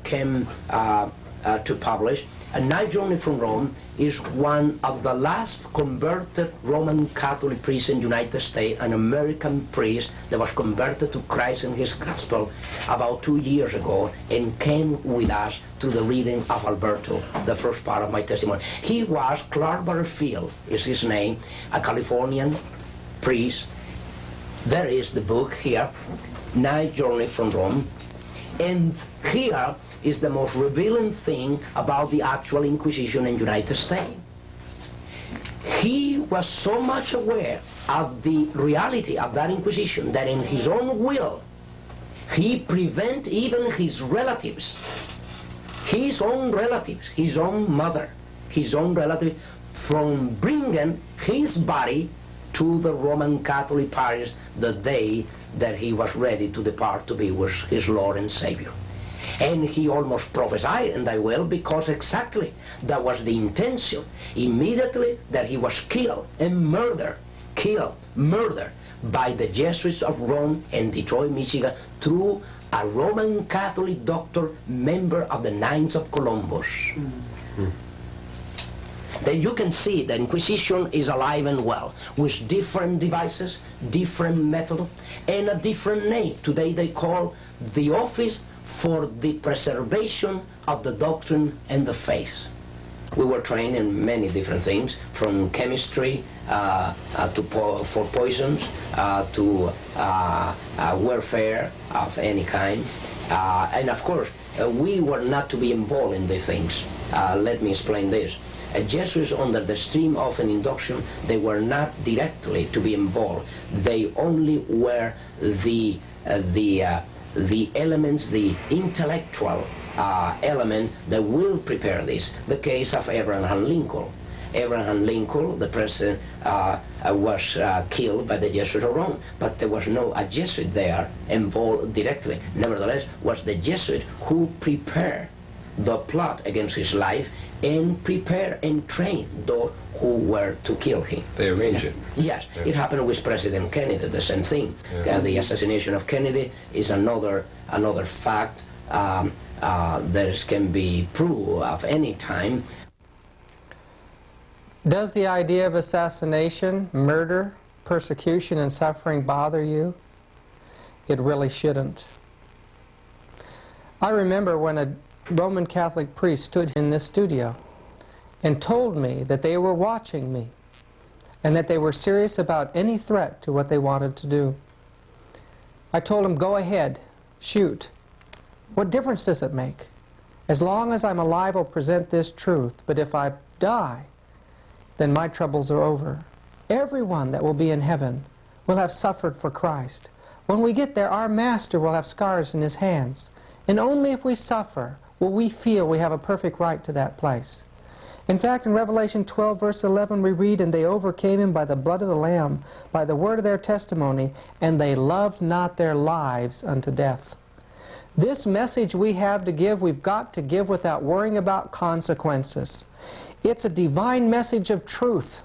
came to publish. A Night Journey from Rome is one of the last converted Roman Catholic priests in the United States, an American priest that was converted to Christ and his gospel about 2 years ago, and came with us to the reading of Alberto, the first part of my testimony. He was Clark Butterfield, is his name, a Californian priest. There is the book here, Night Journey from Rome, and here is the most revealing thing about the actual Inquisition in the United States. He was so much aware of the reality of that Inquisition that in his own will, he prevent even his relatives, his own mother, his own relative, from bringing his body to the Roman Catholic parish the day that he was ready to depart to be with his Lord and Savior. And he almost prophesied in that will, because exactly that was the intention. Immediately that he was killed by the Jesuits of Rome and Detroit, Michigan, through a Roman Catholic doctor, member of the Knights of Columbus. Mm-hmm. Then you can see the Inquisition is alive and well, with different devices, different methods, and a different name. Today they call the Office for the Preservation of the Doctrine and the Faith. We were trained in many different things, from chemistry for poisons to warfare of any kind. And of course, we were not to be involved in these things. Let me explain this. Jesuits, under the stream of an induction, they were not directly to be involved. They only were the elements, the intellectual element that will prepare this. The case of Abraham Lincoln. Abraham Lincoln, the president, was killed by the Jesuits of Rome, but there was no a Jesuit there involved directly. Nevertheless, was the Jesuit who prepared the plot against his life and prepare and train those who were to kill him. They arranged it. Yes, yeah. It happened with President Kennedy, the same thing. Yeah. The assassination of Kennedy is another fact that can be proved of any time. Does the idea of assassination, murder, persecution, and suffering bother you? It really shouldn't. I remember when a Roman Catholic priest stood in this studio and told me that they were watching me and that they were serious about any threat to what they wanted to do. I told him, go ahead, shoot. What difference does it make? As long as I'm alive, I'll present this truth, but if I die, then my troubles are over. Everyone that will be in heaven will have suffered for Christ. When we get there, our Master will have scars in his hands, and only if we suffer will we feel we have a perfect right to that place. In fact, in Revelation 12, verse 11, we read, "And they overcame him by the blood of the Lamb, by the word of their testimony, and they loved not their lives unto death." This message we have to give, we've got to give without worrying about consequences. It's a divine message of truth.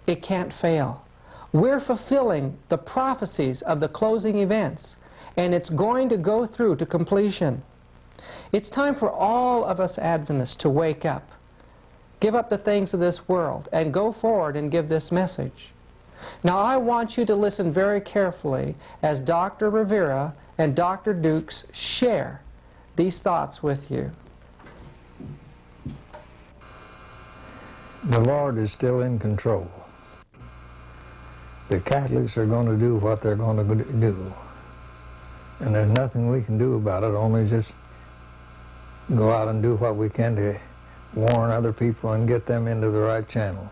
It can't fail. We're fulfilling the prophecies of the closing events, and it's going to go through to completion. It's time for all of us Adventists to wake up, give up the things of this world, and go forward and give this message. Now I want you to listen very carefully as Dr. Rivera and Dr. Dukes share these thoughts with you. The Lord is still in control. The Catholics are going to do what they're going to do. And there's nothing we can do about it, only just go out and do what we can to warn other people and get them into the right channel.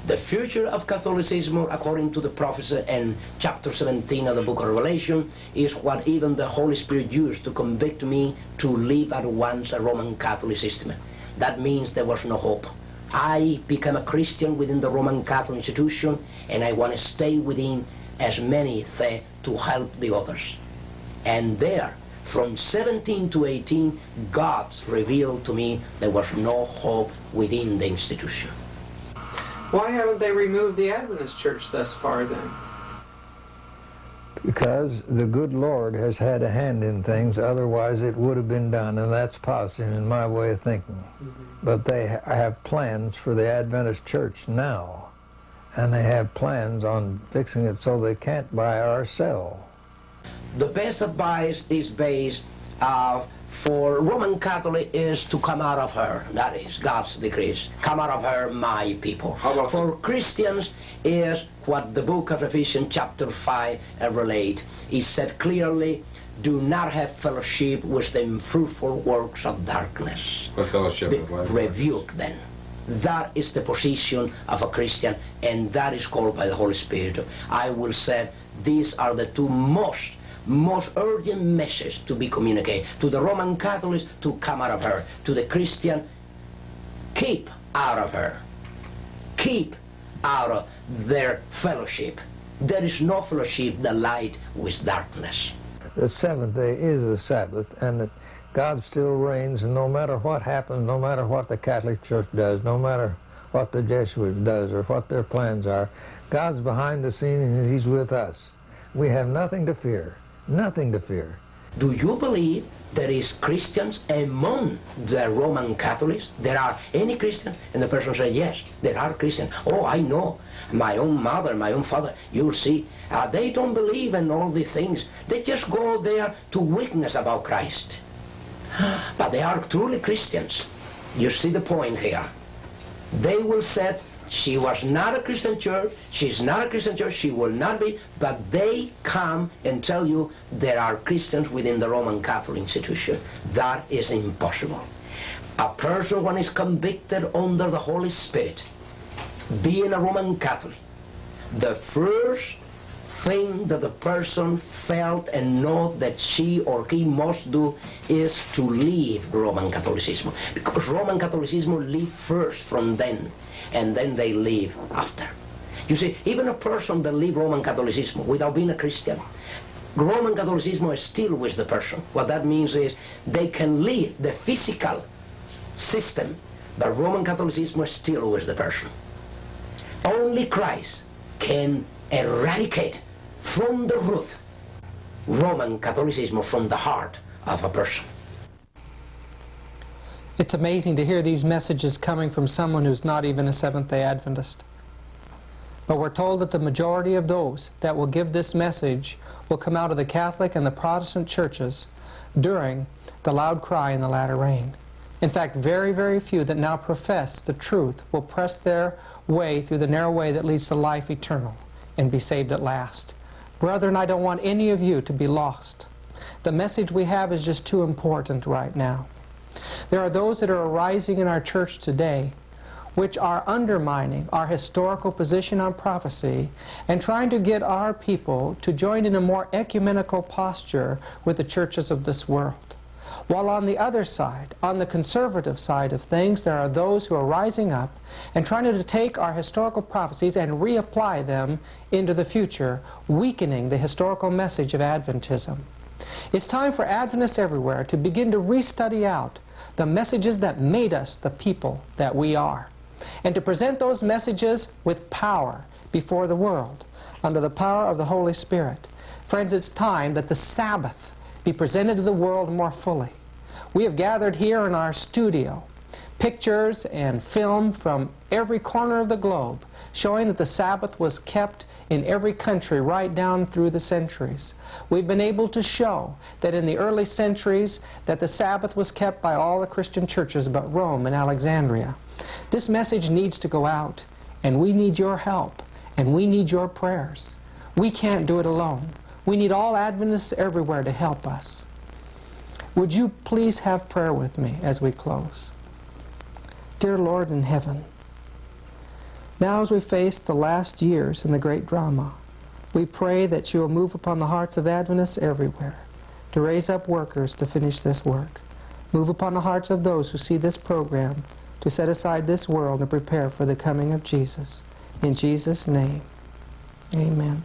The future of Catholicism, according to the prophecy in chapter 17 of the book of Revelation, is what even the Holy Spirit used to convict me to leave at once a Roman Catholic system. That means there was no hope. I became a Christian within the Roman Catholic institution, and I want to stay within as many to help the others. And there, from 17 to 18, God revealed to me there was no hope within the institution. Why haven't they removed the Adventist church thus far then? Because the good Lord has had a hand in things, otherwise it would have been done, and that's positive in my way of thinking. But they have plans for the Adventist church now, and they have plans on fixing it so they can't buy or sell. The best advice is based for Roman Catholic is to come out of her. That is God's decrees. Come out of her, my people. For Christians is what the book of Ephesians chapter 5 relate. It said clearly, do not have fellowship with the unfruitful works of darkness. What fellowship? Rebuke them. That is the position of a Christian, and that is called by the Holy Spirit. I will say these are the two most urgent message to be communicated to the Roman Catholics, to come out of her, to the Christian, keep out of her, keep out of their fellowship. There is no fellowship that light with darkness. The seventh day is a Sabbath, and that God still reigns, and no matter what happens, no matter what the Catholic Church does, no matter what the Jesuits does or what their plans are, God's behind the scenes and He's with us. We have nothing to fear. Nothing to fear. Do you believe there is Christians among the Roman Catholics? There are any Christians? And the person said, yes, there are Christians. Oh, I know. My own mother, my own father, you'll see. They don't believe in all these things. They just go there to witness about Christ. But they are truly Christians. You see the point here. They will say, she was not a Christian church, she's not a Christian church, she will not be, but they come and tell you there are Christians within the Roman Catholic institution. That is impossible. A person when is convicted under the Holy Spirit, being a Roman Catholic, the first thing that the person felt and know that she or he must do is to leave Roman Catholicism, because Roman Catholicism live first from then, and then they leave after. You see, even a person that leave Roman Catholicism without being a Christian, Roman Catholicism is still with the person. What that means is they can leave the physical system, but Roman Catholicism is still with the person. Only Christ can eradicate from the root Roman Catholicism from the heart of a person. It's amazing to hear these messages coming from someone who's not even a Seventh-day Adventist. But we're told that the majority of those that will give this message will come out of the Catholic and the Protestant churches during the loud cry in the latter rain. In fact, very, very few that now profess the truth will press their way through the narrow way that leads to life eternal and be saved at last. Brethren, I don't want any of you to be lost. The message we have is just too important right now. There are those that are arising in our church today which are undermining our historical position on prophecy and trying to get our people to join in a more ecumenical posture with the churches of this world. While on the other side, on the conservative side of things, there are those who are rising up and trying to take our historical prophecies and reapply them into the future, weakening the historical message of Adventism. It's time for Adventists everywhere to begin to restudy out the messages that made us the people that we are, and to present those messages with power before the world, under the power of the Holy Spirit. Friends, it's time that the Sabbath be presented to the world more fully. We have gathered here in our studio pictures and film from every corner of the globe showing that the Sabbath was kept in every country right down through the centuries. We've been able to show that in the early centuries that the Sabbath was kept by all the Christian churches but Rome and Alexandria. This message needs to go out, and we need your help, and we need your prayers. We can't do it alone. We need all Adventists everywhere to help us. Would you please have prayer with me as we close? Dear Lord in heaven, now as we face the last years in the great drama, we pray that you will move upon the hearts of Adventists everywhere to raise up workers to finish this work. Move upon the hearts of those who see this program to set aside this world and prepare for the coming of Jesus. In Jesus' name, amen.